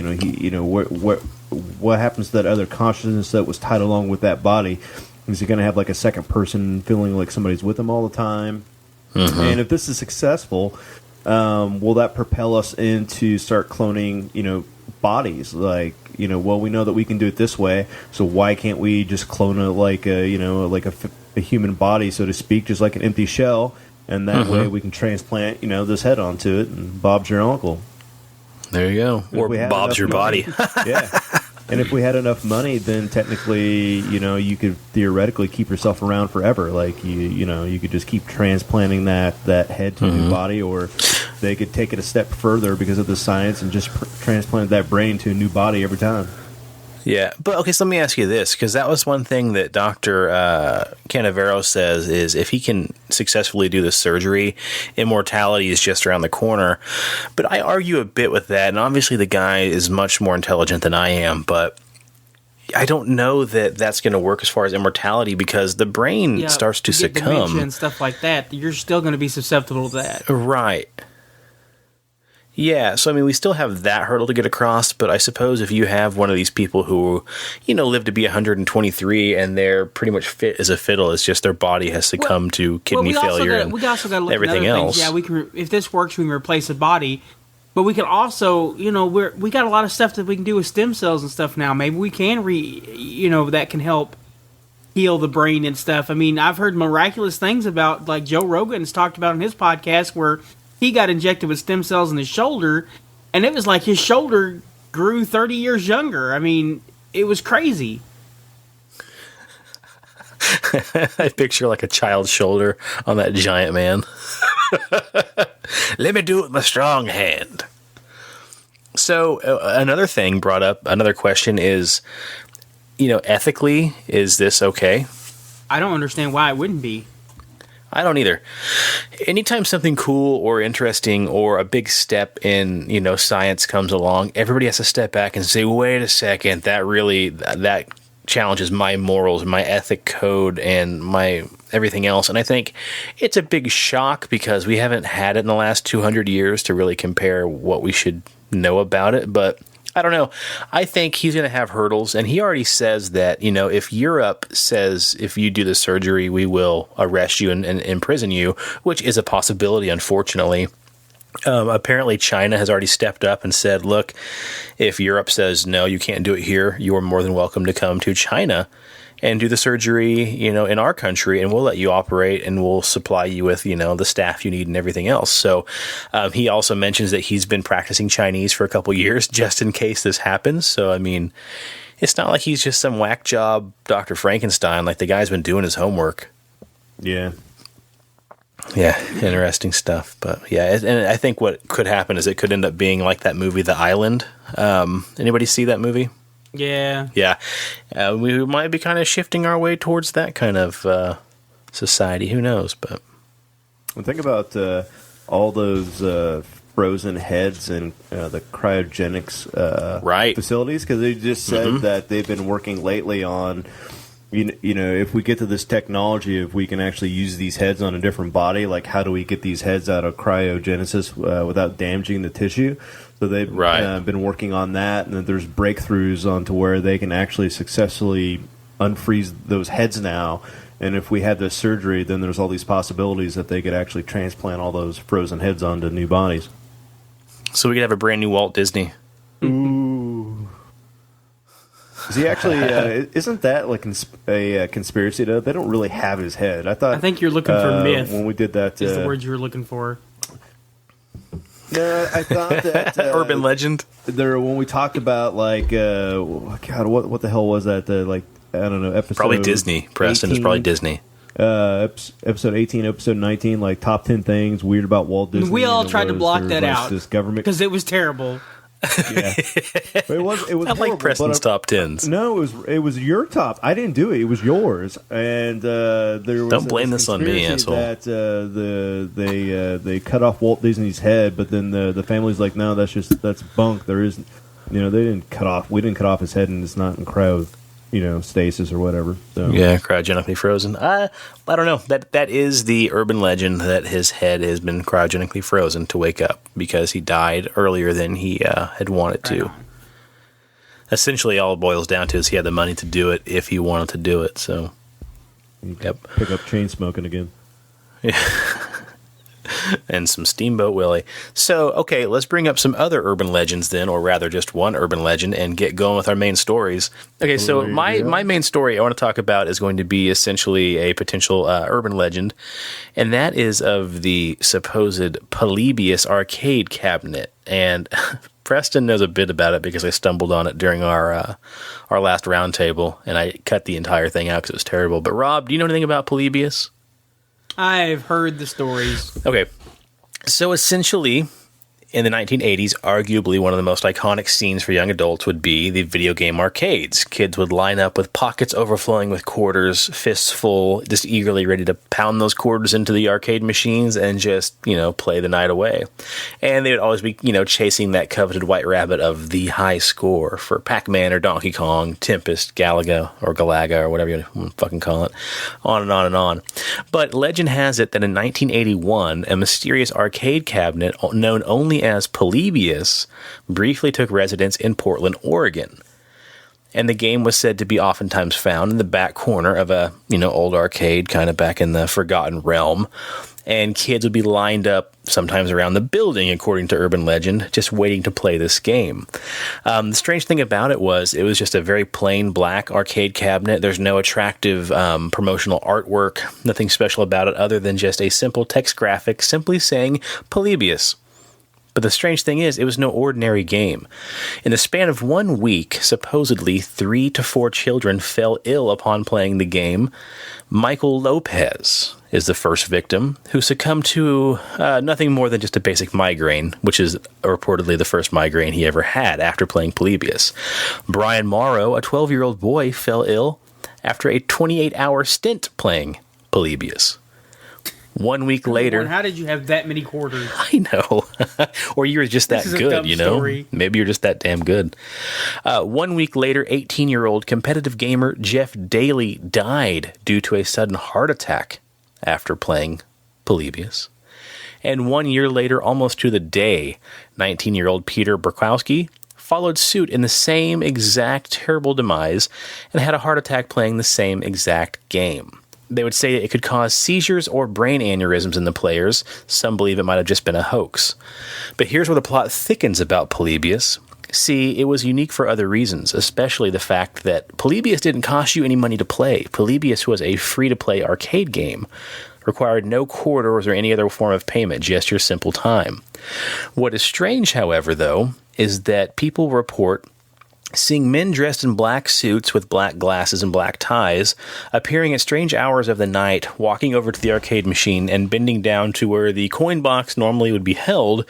[SPEAKER 3] what happens to that other consciousness that was tied along with that body? Is he going to have like a second person feeling like somebody's with him all the time? Mm-hmm. And if this is successful, will that propel us into start cloning, bodies? Like, well, we know that we can do it this way, so why can't we just clone a human body, so to speak, just like an empty shell, and that way we can transplant, this head onto it, and Bob's your uncle.
[SPEAKER 2] There you go. Or Bob's your body.
[SPEAKER 3] Yeah. And if we had enough money, then technically, you could theoretically keep yourself around forever. Like you could just keep transplanting that head to a new body, or they could take it a step further because of the science and just transplant that brain to a new body every time.
[SPEAKER 2] Yeah, but okay, so let me ask you this, because that was one thing that Dr. Canavero says is if he can successfully do the surgery, immortality is just around the corner. But I argue a bit with that, and obviously the guy is much more intelligent than I am, but I don't know that that's going to work as far as immortality, because the brain starts to succumb.
[SPEAKER 4] Dementia and stuff like that, you're still going to be susceptible to that.
[SPEAKER 2] Right. Yeah, so I mean, we still have that hurdle to get across, but I suppose if you have one of these people who, live to be 123 and they're pretty much fit as a fiddle, it's just their body has succumbed to kidney failure and
[SPEAKER 4] we also got to look
[SPEAKER 2] everything
[SPEAKER 4] at other
[SPEAKER 2] else.
[SPEAKER 4] things. Yeah, we can. If this works, we can replace a body, but we can also, we got a lot of stuff that we can do with stem cells and stuff now. Maybe we can that can help heal the brain and stuff. I mean, I've heard miraculous things about, like Joe Rogan's talked about in his podcast, where he got injected with stem cells in his shoulder, and it was like his shoulder grew 30 years younger. I mean, it was crazy.
[SPEAKER 2] I picture like a child's shoulder on that giant man. Let me do it with my strong hand. So another thing brought up, another question is, ethically, is this okay?
[SPEAKER 4] I don't understand why it wouldn't be.
[SPEAKER 2] I don't either. Anytime something cool or interesting or a big step in, science comes along, everybody has to step back and say, wait a second, that challenges my morals, my ethic code, and my everything else. And I think it's a big shock because we haven't had it in the last 200 years to really compare what we should know about it. But I don't know. I think he's going to have hurdles, and he already says that, if Europe says if you do the surgery, we will arrest you and imprison you, which is a possibility, unfortunately. Apparently, China has already stepped up and said, look, if Europe says, no, you can't do it here, you are more than welcome to come to China and do the surgery, in our country, and we'll let you operate, and we'll supply you with, the staff you need and everything else. So he also mentions that he's been practicing Chinese for a couple years just in case this happens. So, I mean, it's not like he's just some whack job Dr. Frankenstein. Like, the guy's been doing his homework.
[SPEAKER 3] Yeah.
[SPEAKER 2] Yeah, interesting stuff. But, yeah, and I think what could happen is it could end up being like that movie, The Island. Anybody see that movie?
[SPEAKER 4] Yeah.
[SPEAKER 2] Yeah. We might be kind of shifting our way towards that kind of society. Who knows? But
[SPEAKER 3] think about all those frozen heads and the cryogenics facilities, because they just said that they've been working lately on, if we get to this technology, if we can actually use these heads on a different body, like how do we get these heads out of cryogenesis without damaging the tissue? So they've been working on that, and there's breakthroughs onto where they can actually successfully unfreeze those heads now. And if we had this surgery, then there's all these possibilities that they could actually transplant all those frozen heads onto new bodies.
[SPEAKER 2] So we could have a brand new Walt Disney.
[SPEAKER 3] Ooh. Is he actually? Isn't that like a conspiracy? Though they don't really have his head. I think you're looking for myth
[SPEAKER 4] when
[SPEAKER 3] we did that.
[SPEAKER 4] Is the word you were looking for?
[SPEAKER 3] No, I thought that
[SPEAKER 2] urban legend.
[SPEAKER 3] When we talked about what the hell was that? I don't know. Episode
[SPEAKER 2] probably Disney. Preston 18, is probably Disney.
[SPEAKER 3] Episode 18, episode 19, like top 10 things weird about Walt Disney.
[SPEAKER 4] We all tried to block that out
[SPEAKER 3] because
[SPEAKER 4] it was terrible.
[SPEAKER 3] Yeah, but it was.
[SPEAKER 2] I like Preston's top 10s.
[SPEAKER 3] No, it was your top. I didn't do it. It was yours. And there was
[SPEAKER 2] don't blame this on me, asshole.
[SPEAKER 3] That they cut off Walt Disney's head, but then the family's like, no, that's bunk. There is, they didn't cut off. We didn't cut off his head, and it's not in cryo, stasis or whatever. So. Yeah,
[SPEAKER 2] cryogenically frozen. I don't know. That is the urban legend that his head has been cryogenically frozen to wake up because he died earlier than he had wanted to. Essentially, all it boils down to is he had the money to do it if he wanted to do it. So,
[SPEAKER 3] pick up chain smoking again.
[SPEAKER 2] Yeah. and some Steamboat Willie. So, okay, let's bring up some other urban legends then, or rather just one urban legend, and get going with our main stories. Okay, so my main story I want to talk about is going to be essentially a potential urban legend, and that is of the supposed Polybius arcade cabinet. And Preston knows a bit about it because I stumbled on it during our last roundtable, and I cut the entire thing out because it was terrible. But Rob, do you know anything about Polybius?
[SPEAKER 4] I've heard the stories.
[SPEAKER 2] Okay, so essentially, in the 1980s, arguably one of the most iconic scenes for young adults would be the video game arcades. Kids would line up with pockets overflowing with quarters, fists full, just eagerly ready to pound those quarters into the arcade machines and just, play the night away. And they would always be, chasing that coveted white rabbit of the high score for Pac-Man or Donkey Kong, Tempest, Galaga, or Galaga, or whatever you want to fucking call it. On and on and on. But legend has it that in 1981, a mysterious arcade cabinet known only as Polybius briefly took residence in Portland, Oregon. And the game was said to be oftentimes found in the back corner of a, old arcade, kind of back in the Forgotten Realm. And kids would be lined up sometimes around the building, according to urban legend, just waiting to play this game. The strange thing about it was just a very plain black arcade cabinet. There's no attractive promotional artwork, nothing special about it other than just a simple text graphic simply saying Polybius. But the strange thing is, it was no ordinary game. In the span of 1 week, supposedly 3 to 4 children fell ill upon playing the game. Michael Lopez is the first victim, who succumbed to nothing more than just a basic migraine, which is reportedly the first migraine he ever had after playing Polybius. Brian Morrow, a 12-year-old boy, fell ill after a 28-hour stint playing Polybius. 1 week later...
[SPEAKER 4] How did you have that many quarters?
[SPEAKER 2] I know. Or you were just that good,
[SPEAKER 4] Story.
[SPEAKER 2] Maybe you're just that damn good. 1 week later, 18-year-old competitive gamer Jeff Daly died due to a sudden heart attack after playing Polybius. And 1 year later, almost to the day, 19-year-old Peter Burkowski followed suit in the same exact terrible demise and had a heart attack playing the same exact game. They would say it could cause seizures or brain aneurysms in the players. Some believe it might have just been a hoax. But here's where the plot thickens about Polybius. See, it was unique for other reasons, especially the fact that Polybius didn't cost you any money to play. Polybius was a free-to-play arcade game. Required no quarters or any other form of payment, just your simple time. What is strange, however, though, is that people report seeing men dressed in black suits with black glasses and black ties appearing at strange hours of the night, walking over to the arcade machine and bending down to where the coin box normally would be held,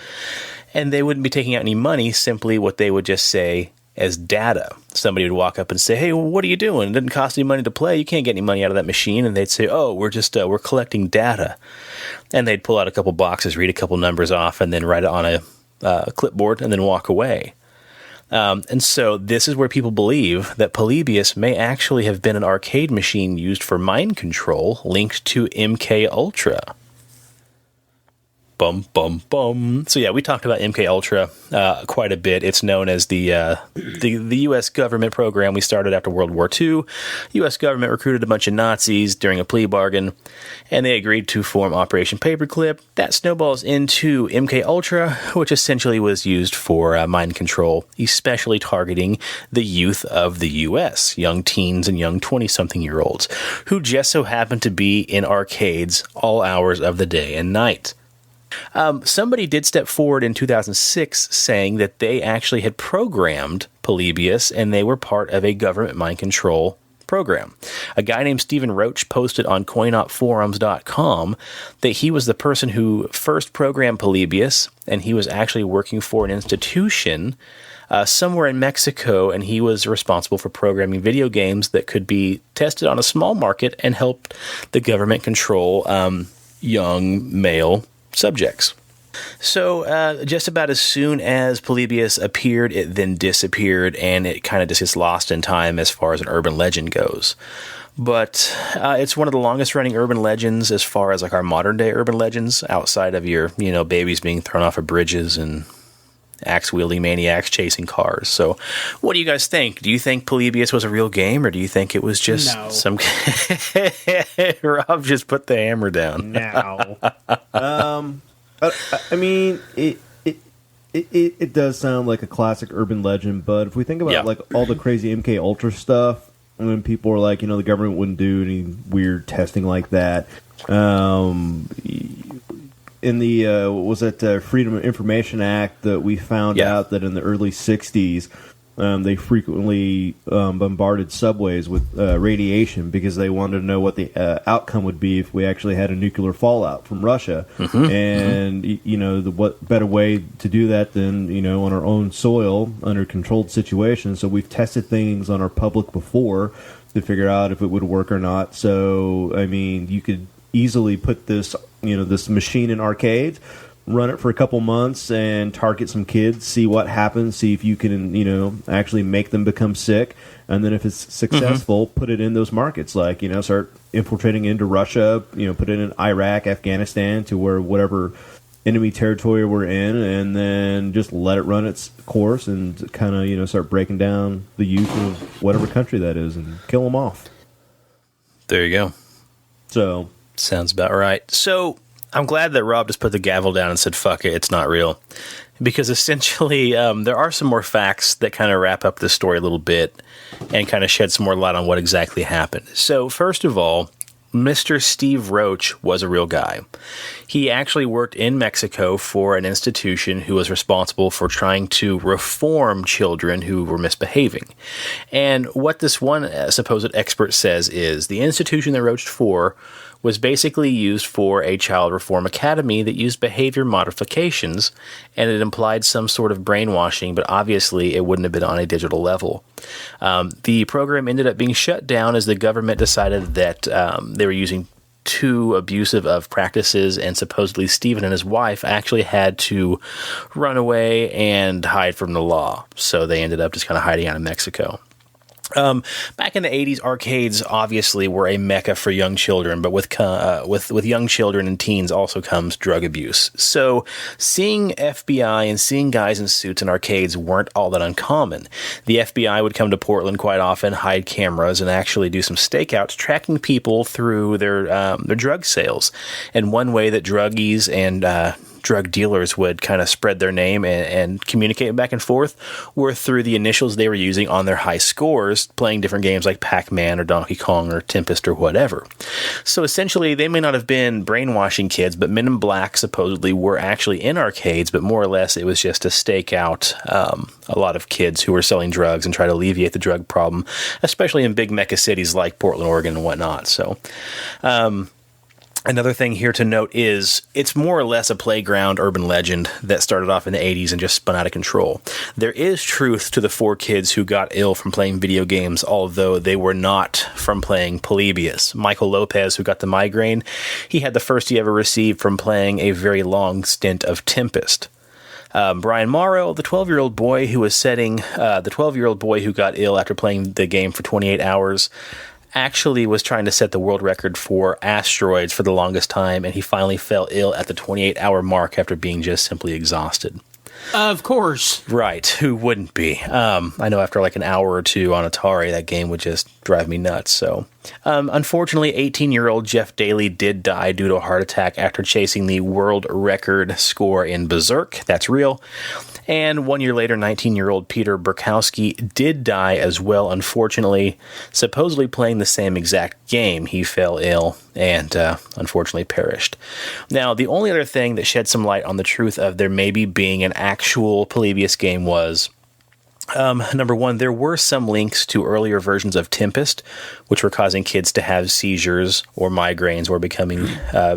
[SPEAKER 2] and they wouldn't be taking out any money, simply what they would just say as data. Somebody would walk up and say, "Hey, what are you doing? It didn't cost any money to play. You can't get any money out of that machine." And they'd say, "Oh, we're collecting data." And they'd pull out a couple boxes, read a couple numbers off, and then write it on a clipboard and then walk away. And so this is where people believe that Polybius may actually have been an arcade machine used for mind control linked to MK Ultra. Bum, bum, bum. So yeah, we talked about MK Ultra quite a bit. It's known as the U.S. government program we started after World War II. U.S. government recruited a bunch of Nazis during a plea bargain, and they agreed to form Operation Paperclip. That snowballs into MK Ultra, which essentially was used for mind control, especially targeting the youth of the U.S., young teens and young 20-something-year-olds, who just so happen to be in arcades all hours of the day and night. Somebody did step forward in 2006 saying that they actually had programmed Polybius and they were part of a government mind control program. A guy named Stephen Roach posted on coinopforums.com that he was the person who first programmed Polybius, and he was actually working for an institution somewhere in Mexico, and he was responsible for programming video games that could be tested on a small market and help the government control young male subjects. So just about as soon as Polybius appeared, it then disappeared, and it kind of just gets lost in time as far as an urban legend goes. But it's one of the longest running urban legends as far as like our modern day urban legends, outside of your, babies being thrown off of bridges and axe-wielding maniacs chasing cars. So what do you guys think? Do you think Polybius was a real game, or do you think it was just some... Rob just put the hammer down.
[SPEAKER 3] No. I mean, it does sound like a classic urban legend, but if we think about like all the crazy MK Ultra stuff, when people are like, the government wouldn't do any weird testing like that. In the what was it, Freedom of Information Act, that we found out that in the early '60s. They frequently bombarded subways with radiation because they wanted to know what the outcome would be if we actually had a nuclear fallout from Russia. And what better way to do that than on our own soil under controlled situations? So we've tested things on our public before to figure out if it would work or not. So I mean, you could easily put this this machine in arcades, run it for a couple months and target some kids, see what happens, see if you can, actually make them become sick. And then if it's successful, put it in those markets, like, start infiltrating into Russia, put it in Iraq, Afghanistan, to where whatever enemy territory we're in, and then just let it run its course and kind of, start breaking down the youth of whatever country that is and kill them off.
[SPEAKER 2] There you go.
[SPEAKER 3] So.
[SPEAKER 2] Sounds about right. So, I'm glad that Rob just put the gavel down and said, fuck it, it's not real. Because essentially, there are some more facts that kind of wrap up this story a little bit and kind of shed some more light on what exactly happened. So, first of all, Mr. Steve Roach was a real guy. He actually worked in Mexico for an institution who was responsible for trying to reform children who were misbehaving. And what this one supposed expert says is the institution that Roach for was basically used for a child reform academy that used behavior modifications, and it implied some sort of brainwashing, but obviously it wouldn't have been on a digital level. The program ended up being shut down as the government decided that they were using too abusive of practices, and supposedly Stephen and his wife actually had to run away and hide from the law. So they ended up just kind of hiding out in Mexico. Back in the 80s, arcades obviously were a mecca for young children, but with young children and teens also comes drug abuse. So seeing FBI and seeing guys in suits in arcades weren't all that uncommon. The FBI would come to Portland quite often, hide cameras, and actually do some stakeouts, tracking people through their drug sales. And one way that druggies and drug dealers would kind of spread their name and communicate back and forth were through the initials they were using on their high scores, playing different games like Pac-Man or Donkey Kong or Tempest or whatever. So essentially, they may not have been brainwashing kids, but Men in Black supposedly were actually in arcades, but more or less it was just to stake out a lot of kids who were selling drugs and try to alleviate the drug problem, especially in big mecca cities like Portland, Oregon, and whatnot. So, another thing here to note is it's more or less a playground urban legend that started off in the 80s and just spun out of control. There is truth to the 4 kids who got ill from playing video games, although they were not from playing Polybius. Michael Lopez, who got the migraine, he had the first he ever received from playing a very long stint of Tempest. Brian Morrow, the 12-year-old boy who got ill after playing the game for 28 hours, actually was trying to set the world record for asteroids for the longest time, and he finally fell ill at the 28-hour mark after being just simply exhausted.
[SPEAKER 4] Of course.
[SPEAKER 2] Right. Who wouldn't be? I know after like an hour or two on Atari, that game would just drive me nuts. So, unfortunately, 18-year-old Jeff Daly did die due to a heart attack after chasing the world record score in Berserk. That's real. And 1 year later, 19-year-old Peter Burkowski did die as well, unfortunately, supposedly playing the same exact game. He fell ill and unfortunately perished. Now, the only other thing that shed some light on the truth of there maybe being an actual Polybius game was, number one, there were some links to earlier versions of Tempest, which were causing kids to have seizures or migraines or becoming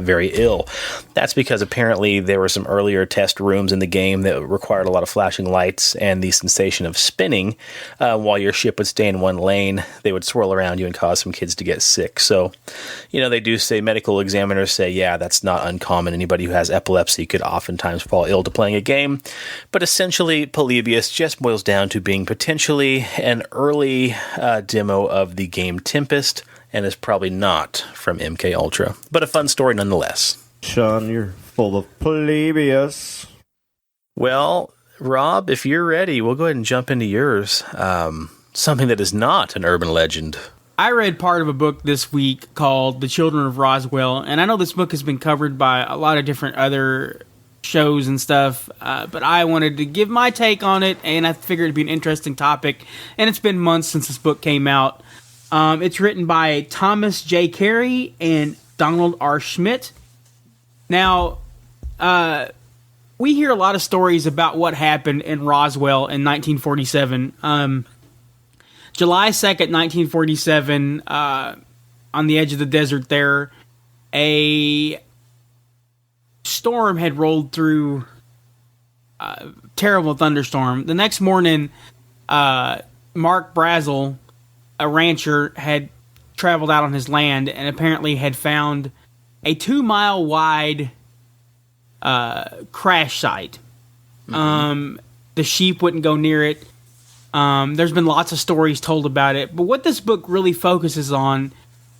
[SPEAKER 2] very ill. That's because apparently there were some earlier test rooms in the game that required a lot of flashing lights and the sensation of spinning. While your ship would stay in one lane, they would swirl around you and cause some kids to get sick. So, they do say, medical examiners say, yeah, that's not uncommon. Anybody who has epilepsy could oftentimes fall ill to playing a game. But essentially, Polybius just boils down to being potentially an early demo of the game Tempest, and is probably not from MK Ultra, but a fun story nonetheless.
[SPEAKER 3] Sean, you're full of Polybius.
[SPEAKER 2] Well, Rob, if you're ready, we'll go ahead and jump into yours. Something that is not an urban legend.
[SPEAKER 4] I read part of a book this week called The Children of Roswell, and I know this book has been covered by a lot of different other shows and stuff, but I wanted to give my take on it, and I figured it'd be an interesting topic. And it's been months since this book came out. It's written by Thomas J. Carey and Donald R. Schmidt. Now, we hear a lot of stories about what happened in Roswell in 1947. July 2nd, 1947, on the edge of the desert there, a storm had rolled through, terrible thunderstorm. The next morning, Mark Brazel, a rancher, had traveled out on his land and apparently had found a 2-mile wide crash site. The sheep wouldn't go near it. There's been lots of stories told about it, but what this book really focuses on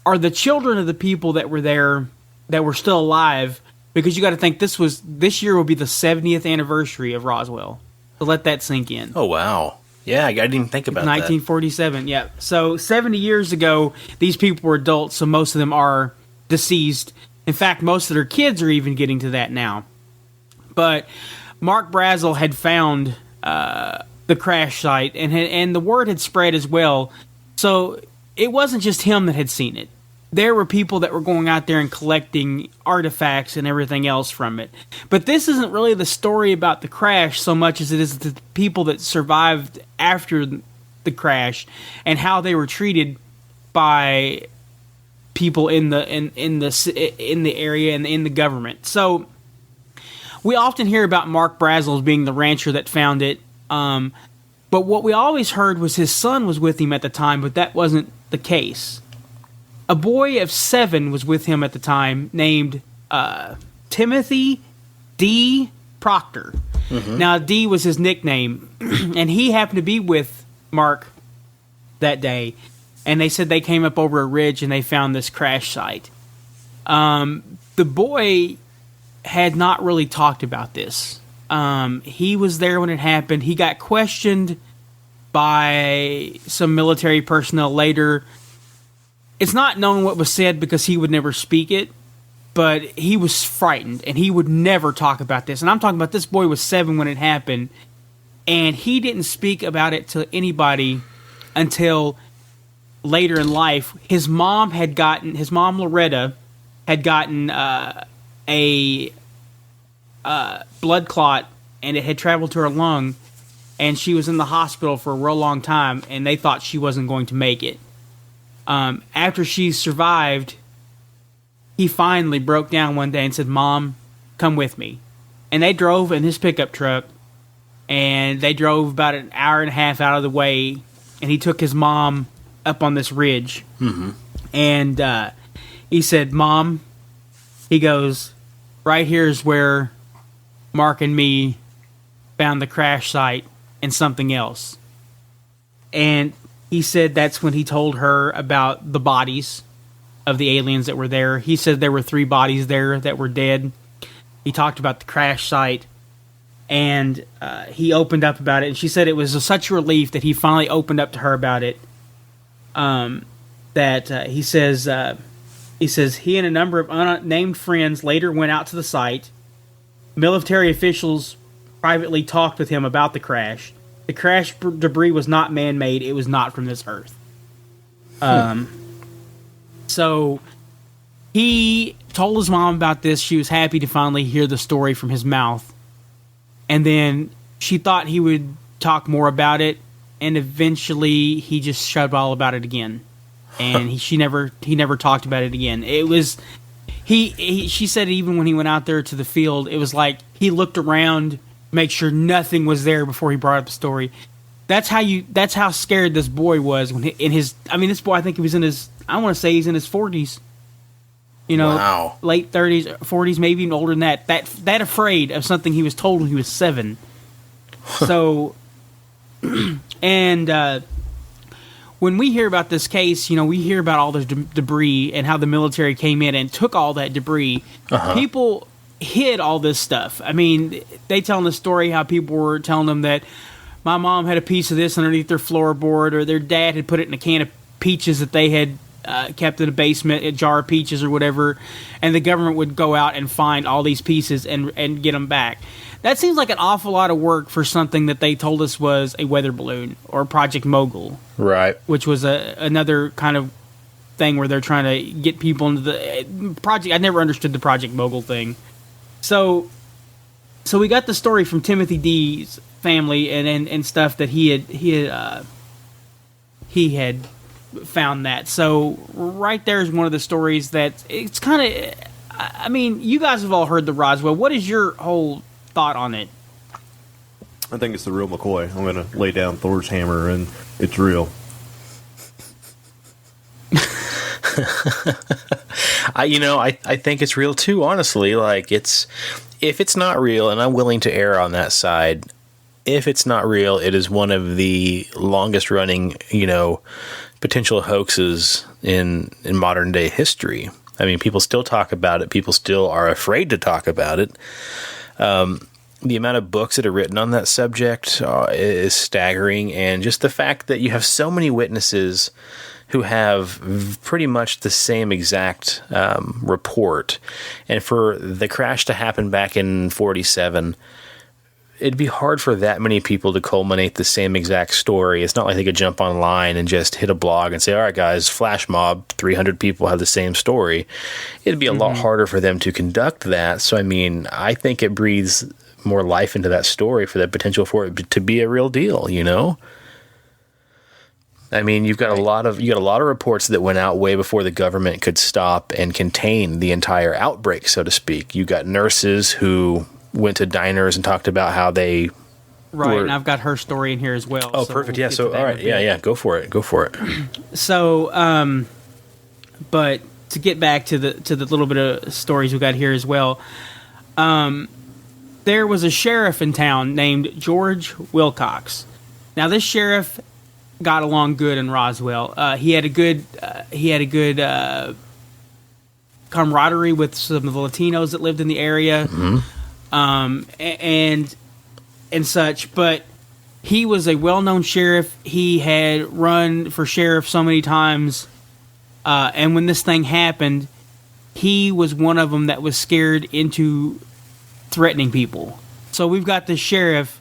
[SPEAKER 4] are the children of the people that were there, that were still alive, because you got to think this year will be the 70th anniversary of Roswell. So let that sink in.
[SPEAKER 2] Oh, wow. Yeah, I didn't even think about
[SPEAKER 4] 1947, yeah. So 70 years ago, these people were adults, so most of them are deceased. In fact, most of their kids are even getting to that now. But Mark Brazel had found the crash site, and the word had spread as well. So it wasn't just him that had seen it. There were people that were going out there and collecting artifacts and everything else from it. But this isn't really the story about the crash so much as it is the people that survived after the crash and how they were treated by people in the area and in the government. So we often hear about Mark Brazel as being the rancher that found it. But what we always heard was his son was with him at the time, but that wasn't the case. A boy of 7 was with him at the time, named Timothy D. Proctor. Mm-hmm. Now, D was his nickname, and he happened to be with Mark that day. And they said they came up over a ridge and they found this crash site. The boy had not really talked about this. He was there when it happened. He got questioned by some military personnel later. It's not known what was said because he would never speak it, but he was frightened and he would never talk about this. And I'm talking about this boy was 7 when it happened, and he didn't speak about it to anybody until later in life. His mom, Loretta, had gotten a blood clot, and it had traveled to her lung, and she was in the hospital for a real long time, and they thought she wasn't going to make it. After she survived, he finally broke down one day and said, "Mom, come with me." And they drove in his pickup truck, and they drove about an hour and a half out of the way, and he took his mom up on this ridge. Mm-hmm. And he said, "Mom," he goes, "right here is where Mark and me found the crash site and something else." And he said that's when he told her about the bodies of the aliens that were there. He said there were 3 bodies there that were dead. He talked about the crash site, and he opened up about it. And she said it was such a relief that he finally opened up to her about it. He says he and a number of unnamed friends later went out to the site. Military officials privately talked with him about the crash. The crash debris was not man-made. It was not from this earth. So he told his mom about this. She was happy to finally hear the story from his mouth. And then she thought he would talk more about it, and eventually he just shut all about it again. And he never talked about it again. It was she said even when he went out there to the field, it was like he looked around, make sure nothing was there before he brought up the story. That's how scared this boy was when this boy, I think he was in his, I want to say he's in his 40s. Wow. Late 30s, 40s, maybe even older than that. That afraid of something he was told when he was 7. So, and when we hear about this case, we hear about all the debris and how the military came in and took all that debris. Uh-huh. People hid all this stuff. I mean, they telling the story how people were telling them that my mom had a piece of this underneath their floorboard, or their dad had put it in a can of peaches that they had kept in a basement, a jar of peaches or whatever, and the government would go out and find all these pieces and get them back. That seems like an awful lot of work for something that they told us was a weather balloon or Project Mogul.
[SPEAKER 2] Right.
[SPEAKER 4] Which was another kind of thing where they're trying to get people into the project. I never understood the Project Mogul thing. So we got the story from Timothy D's family and stuff that he had found that. So right there is one of the stories that it's kind of. I mean, you guys have all heard the Roswell. What is your whole thought on it?
[SPEAKER 3] I think it's the real McCoy. I'm going to lay down Thor's hammer, and it's real.
[SPEAKER 2] I think it's real too, honestly. Like, if it's not real, and I'm willing to err on that side, if it's not real, it is one of the longest running, potential hoaxes in modern day history. I mean, people still talk about it. People still are afraid to talk about it. The amount of books that are written on that subject is staggering. And just the fact that you have so many witnesses who have pretty much the same exact report. And for the crash to happen back in 47, it'd be hard for that many people to culminate the same exact story. It's not like they could jump online and just hit a blog and say, all right, guys, flash mob, 300 people have the same story. It'd be a lot harder for them to conduct that. So, I mean, I think it breathes more life into that story for the potential for it to be a real deal, I mean, you got a lot of reports that went out way before the government could stop and contain the entire outbreak, so to speak. You got nurses who went to diners and talked about how they
[SPEAKER 4] were, and I've got her story in here as well.
[SPEAKER 2] Oh, so perfect. Yeah. So, all right. Yeah. Go for it.
[SPEAKER 4] So, but to get back to the little bit of stories we got here as well, there was a sheriff in town named George Wilcox. Now, this sheriff got along good in Roswell. He had a good camaraderie with some of the Latinos that lived in the area, and such. But he was a well-known sheriff. He had run for sheriff so many times, and when this thing happened, he was one of them that was scared into threatening people. So we've got this sheriff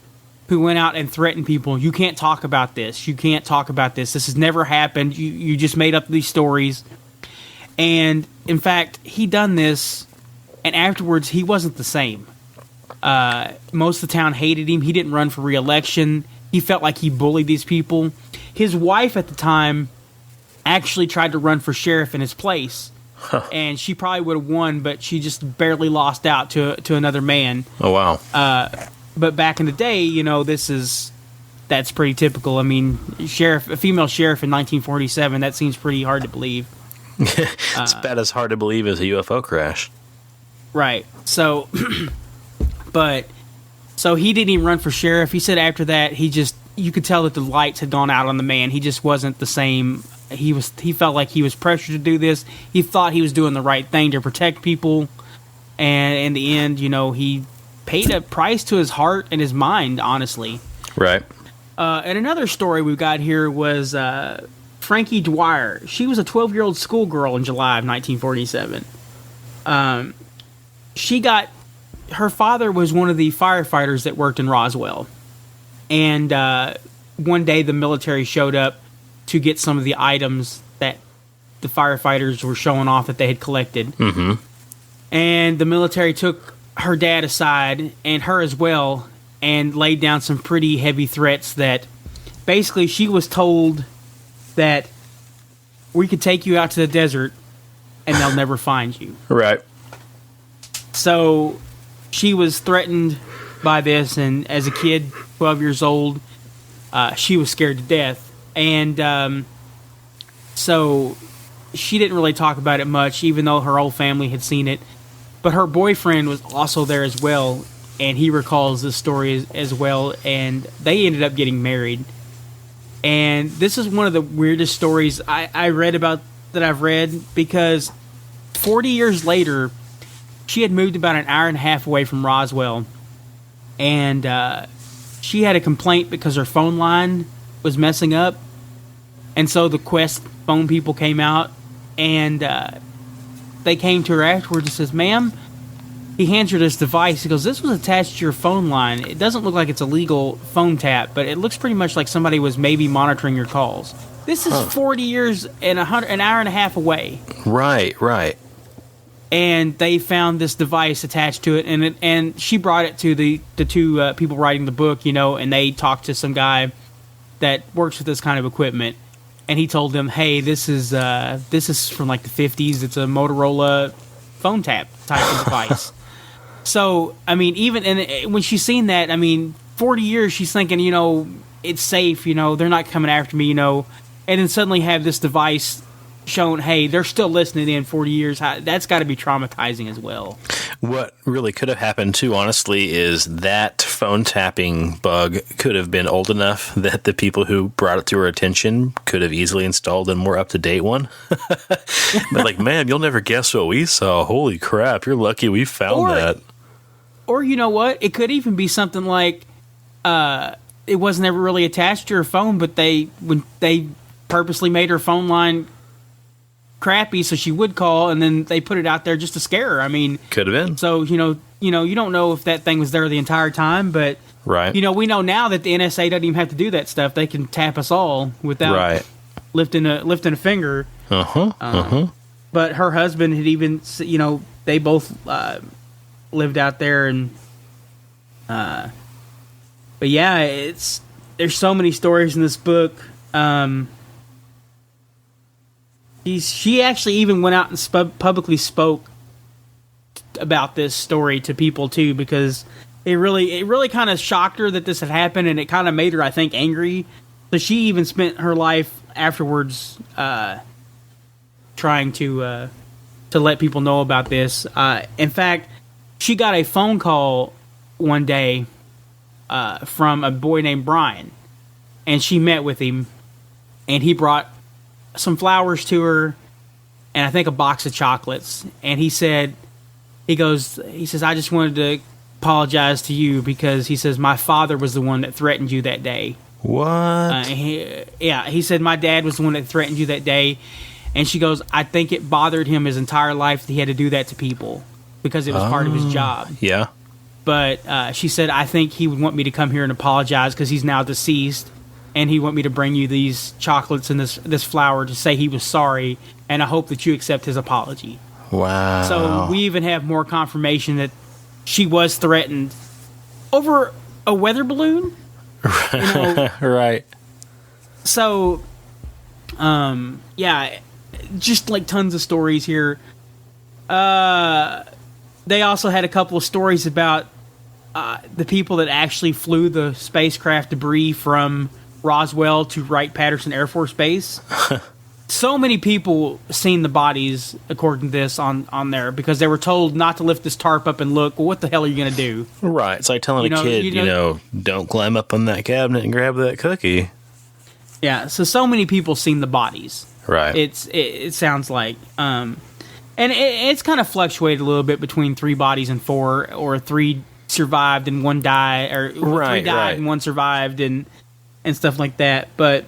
[SPEAKER 4] who went out and threatened people. You can't talk about this. You can't talk about this. This has never happened. You just made up these stories. And, in fact, he done this, and afterwards he wasn't the same. Most of the town hated him. He didn't run for re-election. He felt like he bullied these people. His wife at the time actually tried to run for sheriff in his place. And she probably would have won, but she just barely lost out to another man.
[SPEAKER 2] Oh, wow.
[SPEAKER 4] But back in the day, that's pretty typical. I mean, a female sheriff in 1947, that seems pretty hard to believe.
[SPEAKER 2] It's about as hard to believe as a UFO crash.
[SPEAKER 4] Right. So, so he didn't even run for sheriff. He said after that, you could tell that the lights had gone out on the man. He just wasn't the same. He felt like he was pressured to do this. He thought he was doing the right thing to protect people. And in the end, he paid a price to his heart and his mind, honestly.
[SPEAKER 2] Right.
[SPEAKER 4] And another story we got here was Frankie Dwyer. She was a 12-year-old schoolgirl in July of 1947. Her father was one of the firefighters that worked in Roswell. And one day the military showed up to get some of the items that the firefighters were showing off that they had collected. Mm-hmm. And the military took her dad aside, and her as well, and laid down some pretty heavy threats that basically she was told that we could take you out to the desert and they'll never find you.
[SPEAKER 2] Right.
[SPEAKER 4] So she was threatened by this, and as a kid, 12 years old, she was scared to death. And so she didn't really talk about it much, even though her whole family had seen it. But her boyfriend was also there as well, and he recalls this story as well, and they ended up getting married. And this is one of the weirdest stories I read about that I've read, because 40 years later, she had moved about an hour and a half away from Roswell, and she had a complaint because her phone line was messing up. And so the Quest phone people came out and they came to her afterwards and says, "Ma'am," he hands her this device. He goes, "This was attached to your phone line. It doesn't look like it's a legal phone tap, but it looks pretty much like somebody was maybe monitoring your calls. This is 40 years and an hour and a half away."
[SPEAKER 2] Right.
[SPEAKER 4] And they found this device attached to it, and she brought it to the two people writing the book, and they talked to some guy that works with this kind of equipment, and he told them, "Hey, this is from like the 50s. It's a Motorola phone tap type of device." So, I mean, even when she's seen that, 40 years, she's thinking, it's safe, they're not coming after me, and then suddenly have this device shown, hey, they're still listening in 40 years. That's got to be traumatizing as well.
[SPEAKER 2] What really could have happened, too, honestly, is that phone tapping bug could have been old enough that the people who brought it to her attention could have easily installed a more up-to-date one. But like, "Ma'am, you'll never guess what we saw. Holy crap, you're lucky we found that."
[SPEAKER 4] Or you know what? It could even be something like it wasn't ever really attached to her phone, but when they purposely made her phone line crappy so she would call, and then they put it out there just to scare her.
[SPEAKER 2] Could have been.
[SPEAKER 4] So you don't know if that thing was there the entire time, but
[SPEAKER 2] right.
[SPEAKER 4] We know now that the NSA doesn't even have to do that stuff. They can tap us all without lifting a finger. But her husband had even, they both lived out there, and but yeah, there's so many stories in this book. She actually even went out and publicly spoke about this story to people too, because it really kind of shocked her that this had happened, and it kind of made her, I think, angry. So she even spent her life afterwards trying to let people know about this. In fact, she got a phone call one day from a boy named Brian, and she met with him, and he brought some flowers to her, and I think a box of chocolates. And he says, "I just wanted to apologize to you because," he says, "my father was the one that threatened you that day."
[SPEAKER 2] What?
[SPEAKER 4] He said, "My dad was the one that threatened you that day." And she goes, "I think it bothered him his entire life that he had to do that to people because it was part of his job."
[SPEAKER 2] Yeah.
[SPEAKER 4] But she said, "I think he would want me to come here and apologize because he's now deceased, and he want me to bring you these chocolates and this flower to say he was sorry, and I hope that you accept his apology."
[SPEAKER 2] Wow.
[SPEAKER 4] So we even have more confirmation that she was threatened over a weather balloon.
[SPEAKER 2] Right.
[SPEAKER 4] So, yeah, just like tons of stories here. They also had a couple of stories about the people that actually flew the spacecraft debris from Roswell to Wright-Patterson Air Force Base. So many people seen the bodies, according to this, on there, because they were told not to lift this tarp up and look. Well, what the hell are you going to do?
[SPEAKER 2] Right. It's like telling a kid, don't climb up on that cabinet and grab that cookie.
[SPEAKER 4] Yeah. So many people seen the bodies.
[SPEAKER 2] Right.
[SPEAKER 4] It sounds like. And it's kind of fluctuated a little bit between 3 bodies and 4, or 3 survived and 1 died, or 3 died and 1 survived, and stuff like that. But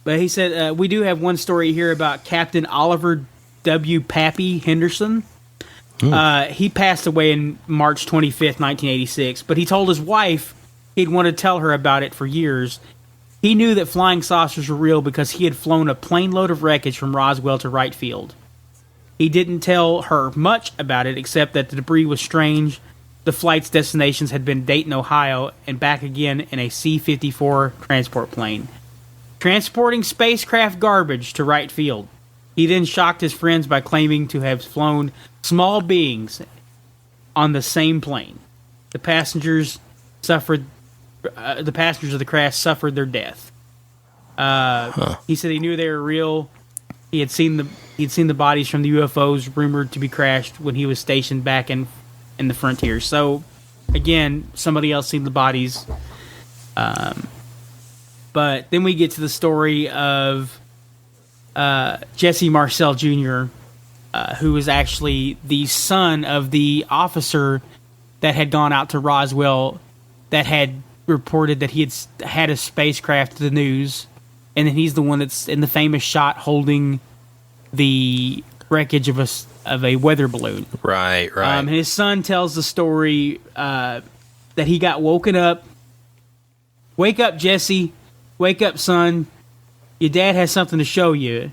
[SPEAKER 4] he said, we do have one story here about Captain Oliver W. Pappy Henderson. He passed away in March 25th, 1986, but he told his wife he'd wanted to tell her about it for years. He knew that flying saucers were real because he had flown a plane load of wreckage from Roswell to Wright Field. He didn't tell her much about it, except that the debris was strange. The flight's destinations had been Dayton, Ohio, and back again in a C-54 transport plane, transporting spacecraft garbage to Wright Field. He then shocked his friends by claiming to have flown small beings on the same plane. The passengers of the crash suffered their death. He said he knew they were real. He'd seen the bodies from the UFOs rumored to be crashed when he was stationed back in the frontier. So, again, somebody else seen the bodies. But then we get to the story of Jesse Marcel Jr., who was actually the son of the officer that had gone out to Roswell that had reported that he had a spacecraft to the news and then he's the one that's in the famous shot holding the wreckage of a weather balloon.
[SPEAKER 2] Right.
[SPEAKER 4] And his son tells the story that he got woken up. Wake up, Jesse. Wake up, son. Your dad has something to show you.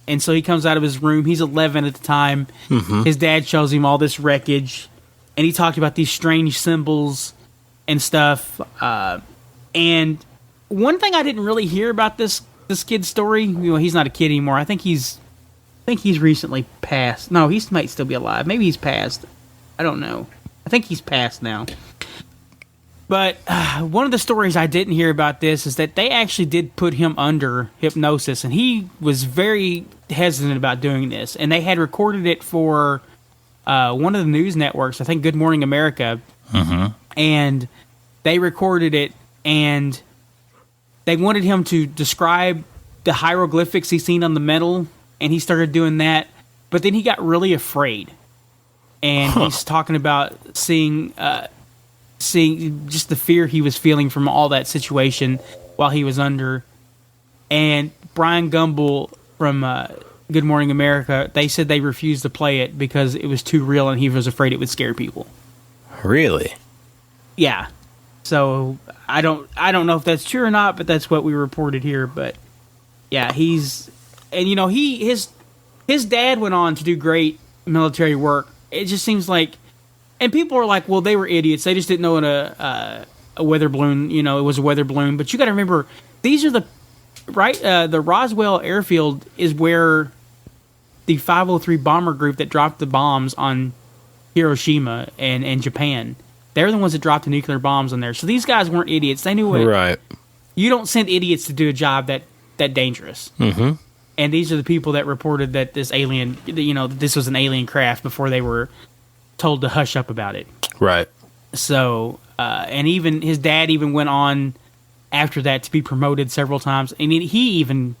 [SPEAKER 4] And so he comes out of his room. He's 11 at the time. Mm-hmm. His dad shows him all this wreckage. And he talked about these strange symbols and stuff. And one thing I didn't really hear about this kid's story, he's not a kid anymore. I think he's recently passed. No, he might still be alive. Maybe he's passed. I don't know. I think he's passed now. But one of the stories I didn't hear about this is that they actually did put him under hypnosis, and he was very hesitant about doing this. And they had recorded it for one of the news networks, I think Good Morning America. Mm-hmm. And they recorded it, and they wanted him to describe the hieroglyphics he's seen on the metal, and he started doing that. But then he got really afraid. And he's talking about seeing just the fear he was feeling from all that situation while he was under. And Brian Gumbel from Good Morning America, they said they refused to play it because it was too real and he was afraid it would scare people. Really? Yeah. So I don't know if that's true or not, but that's what we reported here. But yeah, his dad went on to do great military work. It just seems like, and people are like, well, they were idiots. They just didn't know a weather balloon, it was a weather balloon. But you got to remember, these are the Roswell airfield is where the 503 bomber group that dropped the bombs on Hiroshima and Japan, they're the ones that dropped the nuclear bombs on there. So these guys weren't idiots. They knew what. Right. You don't send idiots to do a job that dangerous. Mm-hmm. And these are the people that reported that this alien, this was an alien craft before they were told to hush up about it. Right. So, and even his dad even went on after that to be promoted several times. And he even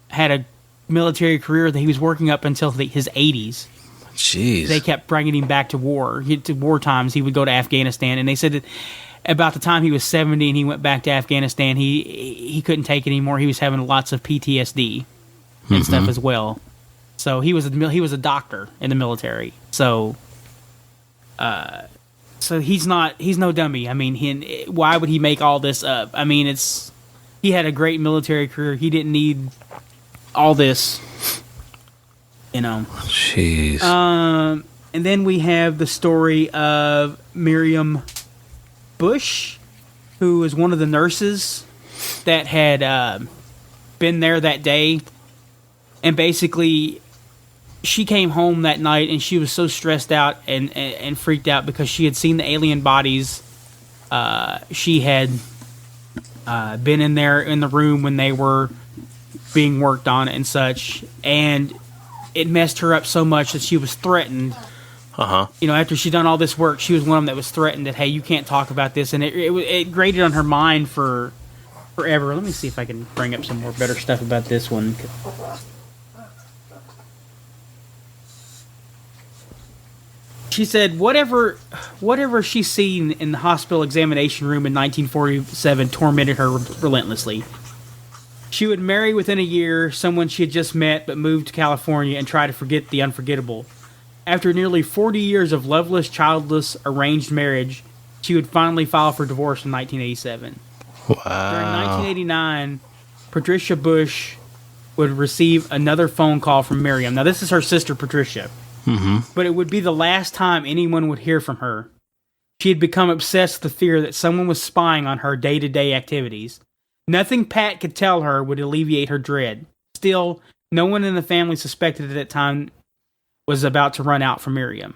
[SPEAKER 4] had a military career that he was working up until his 80s. Jeez. They kept bringing him back to war. To war times, he would go to Afghanistan. And they said that about the time he was 70 and he went back to Afghanistan, he couldn't take it anymore. He was having lots of PTSD and stuff as well. So he was a doctor in the military. So he's no dummy. I mean, why would he make all this up? I mean, he had a great military career. He didn't need all this, Jeez. And then we have the story of Miriam Bush, who was one of the nurses that had been there that day. And basically, she came home that night and she was so stressed out and freaked out because she had seen the alien bodies. She had been in there in the room when they were being worked on and such. And it messed her up so much that she was threatened. Uh-huh. After she'd done all this work, she was one of them that was threatened that, hey, you can't talk about this. And it grated on her mind for forever. Let me see if I can bring up some more better stuff about this one. She said whatever she's seen in the hospital examination room in 1947 tormented her relentlessly. She would marry within a year someone she had just met but moved to California and try to forget the unforgettable. After nearly 40 years of loveless, childless, arranged marriage, she would finally file for divorce in 1987. Wow. During 1989, Patricia Bush would receive another phone call from Miriam. Now, this is her sister, Patricia. Mm-hmm. But it would be the last time anyone would hear from her. She had become obsessed with the fear that someone was spying on her day-to-day activities. Nothing Pat could tell her would alleviate her dread. Still, no one in the family suspected at that time was about to run out for Miriam.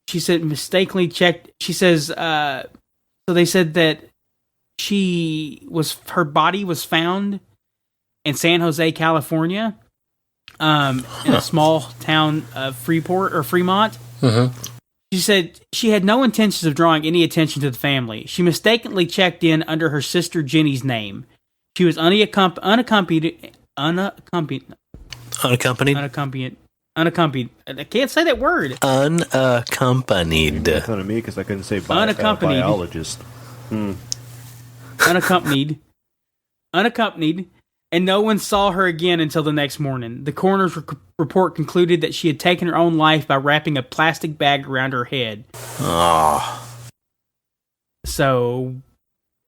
[SPEAKER 4] She said mistakenly checked. She says, so they said that her body was found in San Jose, California, in a small town of Fremont. Mm-hmm. She said she had no intentions of drawing any attention to the family. She mistakenly checked in under her sister Jenny's name. She was unaccompanied. I can't say that word. Unaccompanied.
[SPEAKER 3] Fun of me because I couldn't say biologist.
[SPEAKER 4] Unaccompanied. unaccompanied, and no one saw her again until the next morning. The coroner's report concluded that she had taken her own life by wrapping a plastic bag around her head.
[SPEAKER 2] Oh.
[SPEAKER 4] So,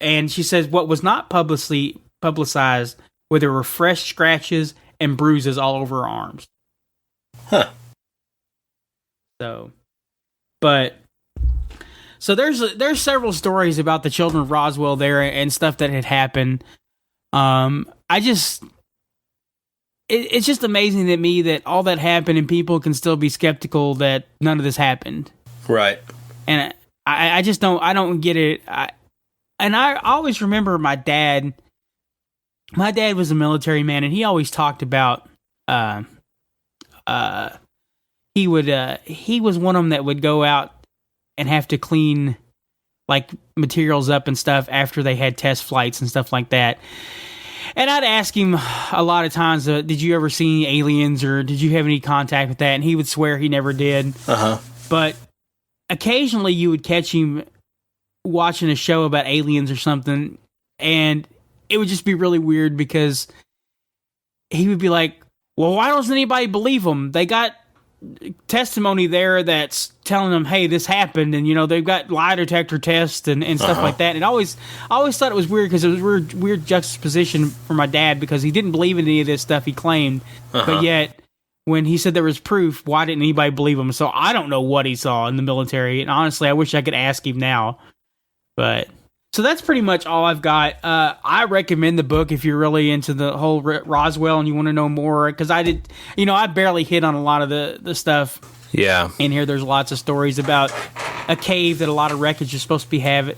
[SPEAKER 4] and she says what was not publicized were there were fresh scratches and bruises all over her arms.
[SPEAKER 2] Huh.
[SPEAKER 4] So, but so there's several stories about the Children of Roswell there and stuff that had happened. It's just amazing to me that all that happened and people can still be skeptical that none of this happened.
[SPEAKER 2] Right.
[SPEAKER 4] And I just don't get it. I always remember my dad. My dad was a military man, and he always talked about he was one of them that would go out and have to clean like materials up and stuff after they had test flights and stuff like that. And I'd ask him a lot of times, did you ever see any aliens or did you have any contact with that? And he would swear he never did.
[SPEAKER 2] Uh-huh.
[SPEAKER 4] But occasionally you would catch him watching a show about aliens or something, and it would just be really weird because he would be like, well, why doesn't anybody believe them? They got testimony there that's telling them, hey, this happened, and they've got lie detector tests and stuff like that. And I always thought it was weird because it was weird juxtaposition for my dad because he didn't believe in any of this stuff he claimed, but yet when he said there was proof, why didn't anybody believe him? So I don't know what he saw in the military, and honestly, I wish I could ask him now. But so that's pretty much all I've got. I recommend the book if you're really into the whole Roswell and you want to know more, because I did, I barely hit on a lot of the stuff.
[SPEAKER 2] Yeah. In
[SPEAKER 4] here, there's lots of stories about a cave that a lot of wreckage is supposed to have,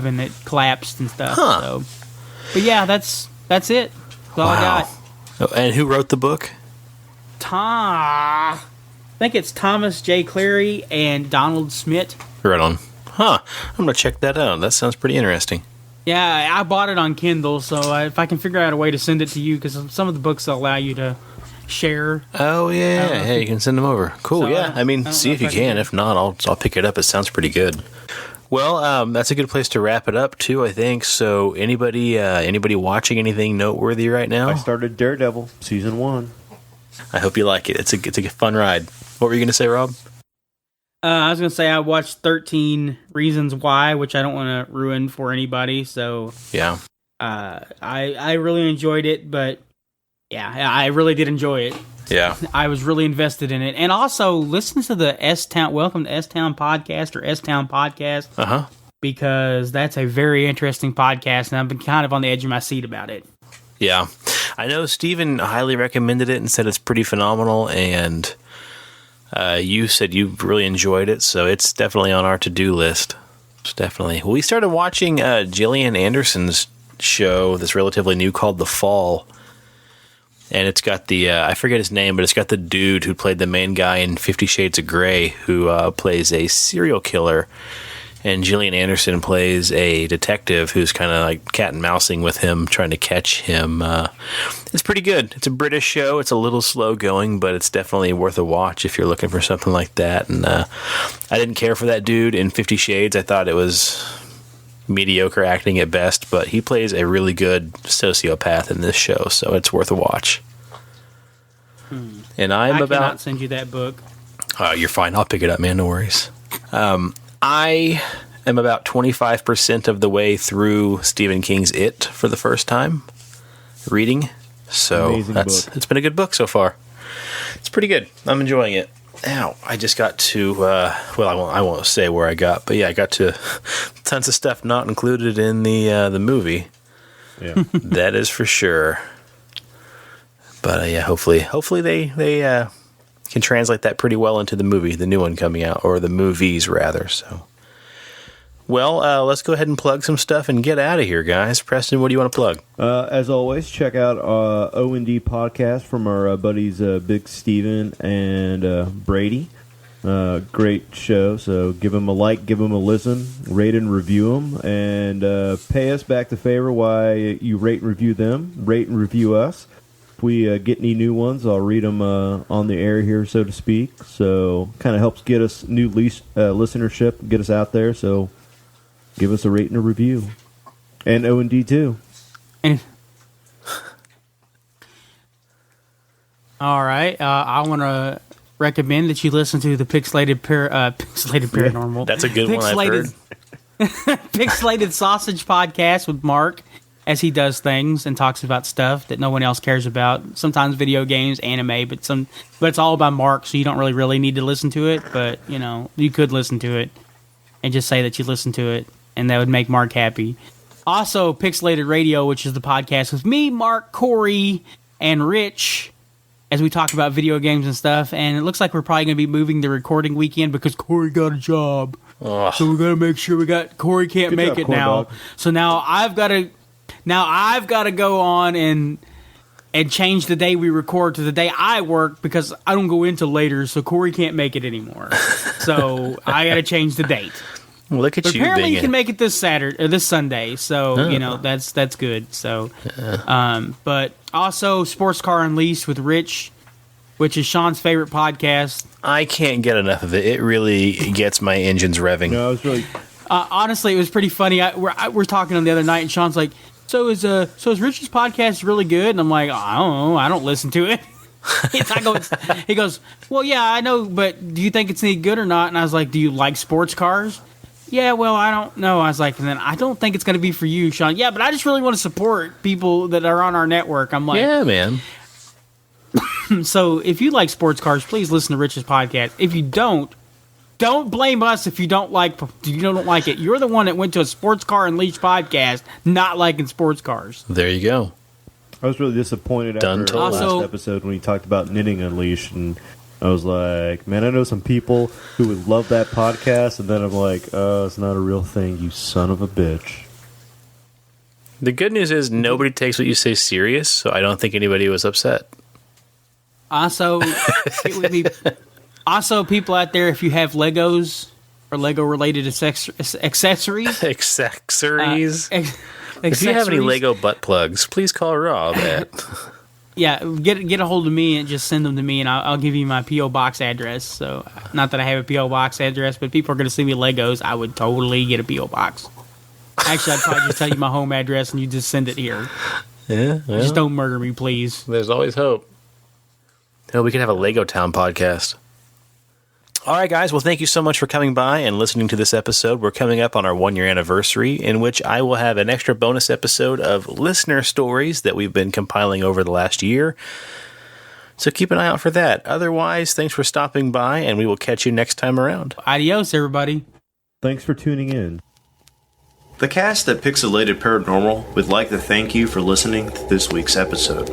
[SPEAKER 4] and it collapsed and stuff.
[SPEAKER 2] Huh.
[SPEAKER 4] So, but yeah, that's it. That's all I got.
[SPEAKER 2] Oh, and who wrote the book?
[SPEAKER 4] I think it's Thomas J. Cleary and Donald Smith.
[SPEAKER 2] Right on. Huh. I'm going to check that out. That sounds pretty interesting.
[SPEAKER 4] Yeah, I bought it on Kindle, so if I can figure out a way to send it to you, because some of the books allow you to share.
[SPEAKER 2] Oh, yeah. Hey, you can send them over. Cool, so, yeah. I mean, see if you can. If not, I'll pick it up. It sounds pretty good. Well, that's a good place to wrap it up, too, I think. So anybody watching anything noteworthy right now?
[SPEAKER 3] I started Daredevil, Season 1.
[SPEAKER 2] I hope you like it. It's a fun ride. What were you going to say, Rob?
[SPEAKER 4] I was going to say I watched 13 Reasons Why, which I don't want to ruin for anybody. So
[SPEAKER 2] yeah,
[SPEAKER 4] I really enjoyed it, but yeah, I really did enjoy it.
[SPEAKER 2] Yeah,
[SPEAKER 4] I was really invested in it, and also listen to the Welcome to S-Town podcast or S-Town podcast, because that's a very interesting podcast, and I've been kind of on the edge of my seat about it.
[SPEAKER 2] Yeah, I know Steven highly recommended it and said it's pretty phenomenal, and you said you really enjoyed it, so it's definitely on our to-do list. It's definitely. We started watching Gillian Anderson's show that's relatively new called The Fall, and it's got the, I forget his name, but it's got the dude who played the main guy in 50 Shades of Grey, who plays a serial killer, and Gillian Anderson plays a detective who's kind of like cat and mousing with him, trying to catch him. It's pretty good. It's a British show. It's a little slow going, but it's definitely worth a watch if you're looking for something like that. And I didn't care for that dude in 50 Shades. I thought it was mediocre acting at best, but he plays a really good sociopath in this show, so it's worth a watch. And I
[SPEAKER 4] cannot send you that book.
[SPEAKER 2] You're fine. I'll pick it up, man. No worries. I am about 25% of the way through Stephen King's It for the first time reading. So it's been a good book so far. It's pretty good. I'm enjoying it. Now, I just got to, I won't say where I got, but yeah, I got to tons of stuff not included in the movie.
[SPEAKER 3] Yeah.
[SPEAKER 2] That is for sure. But yeah, hopefully they can translate that pretty well into the movie, the new one coming out, or the movies rather. So, well, let's go ahead and plug some stuff and get out of here, guys. Preston, what do you want to plug?
[SPEAKER 3] As always, check out O&D podcast from our buddies Big Steven and Brady. Great show, so give them a like, give them a listen, rate and review them, and pay us back the favor while you rate and review them, rate and review us. If we get any new ones, I'll read them on the air here, so to speak. So kind of helps get us new listenership, get us out there. So give us a rate and a review, and O&D too.
[SPEAKER 4] And All right. I want to recommend that you listen to the Pixelated Paranormal.
[SPEAKER 2] That's a good one I've heard.
[SPEAKER 4] Pixelated Sausage Podcast with Mark, as he does things and talks about stuff that no one else cares about. Sometimes video games, anime, but it's all about Mark, so you don't really need to listen to it. But you could listen to it and just say that you listened to it, and that would make Mark happy. Also, Pixelated Radio, which is the podcast with me, Mark, Corey, and Rich, as we talk about video games and stuff. And it looks like we're probably going to be moving the recording weekend because Corey got a job.
[SPEAKER 2] Ugh.
[SPEAKER 4] So we're going to make sure Corey can't
[SPEAKER 3] Good
[SPEAKER 4] make
[SPEAKER 3] job,
[SPEAKER 4] it
[SPEAKER 3] Corey
[SPEAKER 4] now.
[SPEAKER 3] Dog.
[SPEAKER 4] So now I've got to go on and change the day we record to the day I work because I don't go in till later, so Corey can't make it anymore. So I got to change the date.
[SPEAKER 2] Look at
[SPEAKER 4] But
[SPEAKER 2] you
[SPEAKER 4] apparently
[SPEAKER 2] being
[SPEAKER 4] you can make it this Saturday or this Sunday, so that's good. So, but also Sports Car Unleashed with Rich, which is Sean's favorite podcast.
[SPEAKER 2] I can't get enough of it. It really gets my engines revving.
[SPEAKER 3] No, I was really.
[SPEAKER 4] Honestly, it was pretty funny. We're talking on the other night, and Sean's like, "So is Rich's podcast really good?" And I'm like, "I don't know. I don't listen to it." He goes, "Well, yeah, I know, but do you think it's any good or not?" And I was like, "Do you like sports cars?" Yeah, well, I don't know. I was like, and then I don't think it's going to be for you, Sean. Yeah, but I just really want to support people that are on our network. I'm like,
[SPEAKER 2] Yeah, man.
[SPEAKER 4] So if you like sports cars, please listen to Rich's podcast. If you don't blame us if you don't like it. You're the one that went to a Sports Car Unleashed podcast not liking sports cars.
[SPEAKER 2] There you go.
[SPEAKER 3] I was really disappointed
[SPEAKER 2] Done
[SPEAKER 3] after
[SPEAKER 2] told.
[SPEAKER 3] the last
[SPEAKER 4] Also-
[SPEAKER 3] episode when he talked about Knitting Unleashed, and I was like, man, I know some people who would love that podcast, and then I'm like, it's not a real thing, you son of a bitch.
[SPEAKER 2] The good news is nobody takes what you say serious, so I don't think anybody was upset.
[SPEAKER 4] Also, it would be also people out there, if you have Legos or Lego related accessories,
[SPEAKER 2] Accessories. If you have any Lego butt plugs, please call Rob at...
[SPEAKER 4] Yeah, get a hold of me and just send them to me, and I'll give you my P.O. Box address. So, not that I have a P.O. Box address, but people are going to send me Legos. I would totally get a P.O. Box. Actually, I'd probably just tell you my home address, and you just send it here.
[SPEAKER 2] Yeah, well,
[SPEAKER 4] Just don't murder me, please.
[SPEAKER 2] there's always hope. Hell, we could have a Lego Town podcast. All right, guys. Well, thank you so much for coming by and listening to this episode. We're coming up on our 1-year anniversary, in which I will have an extra bonus episode of listener stories that we've been compiling over the last year. So keep an eye out for that. Otherwise, thanks for stopping by, and we will catch you next time around.
[SPEAKER 4] Adios, everybody.
[SPEAKER 3] Thanks for tuning in.
[SPEAKER 1] The cast at Pixelated Paranormal would like to thank you for listening to this week's episode.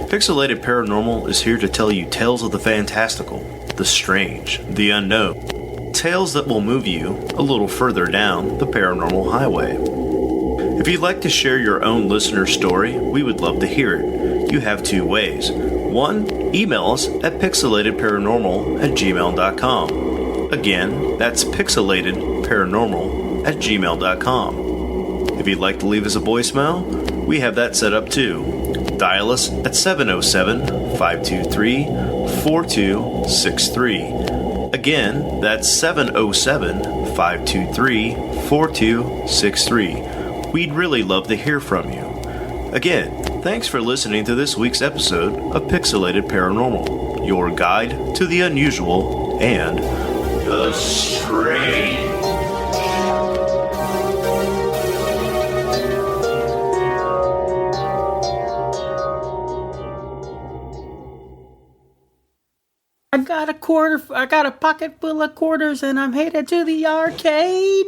[SPEAKER 1] Pixelated Paranormal is here to tell you tales of the fantastical, the strange, the unknown. Tales that will move you a little further down the paranormal highway. If you'd like to share your own listener story, we would love to hear it. You have 2 ways. 1, email us at pixelatedparanormal@gmail.com. Again, that's pixelatedparanormal@gmail.com. If you'd like to leave us a voicemail, we have that set up too. Dial us at 707-523-4263. Again, that's 707-523-4263. We'd really love to hear from you. Again, thanks for listening to this week's episode of Pixelated Paranormal, your guide to the unusual and the strange.
[SPEAKER 4] I got a pocket full of quarters, and I'm headed to the arcade.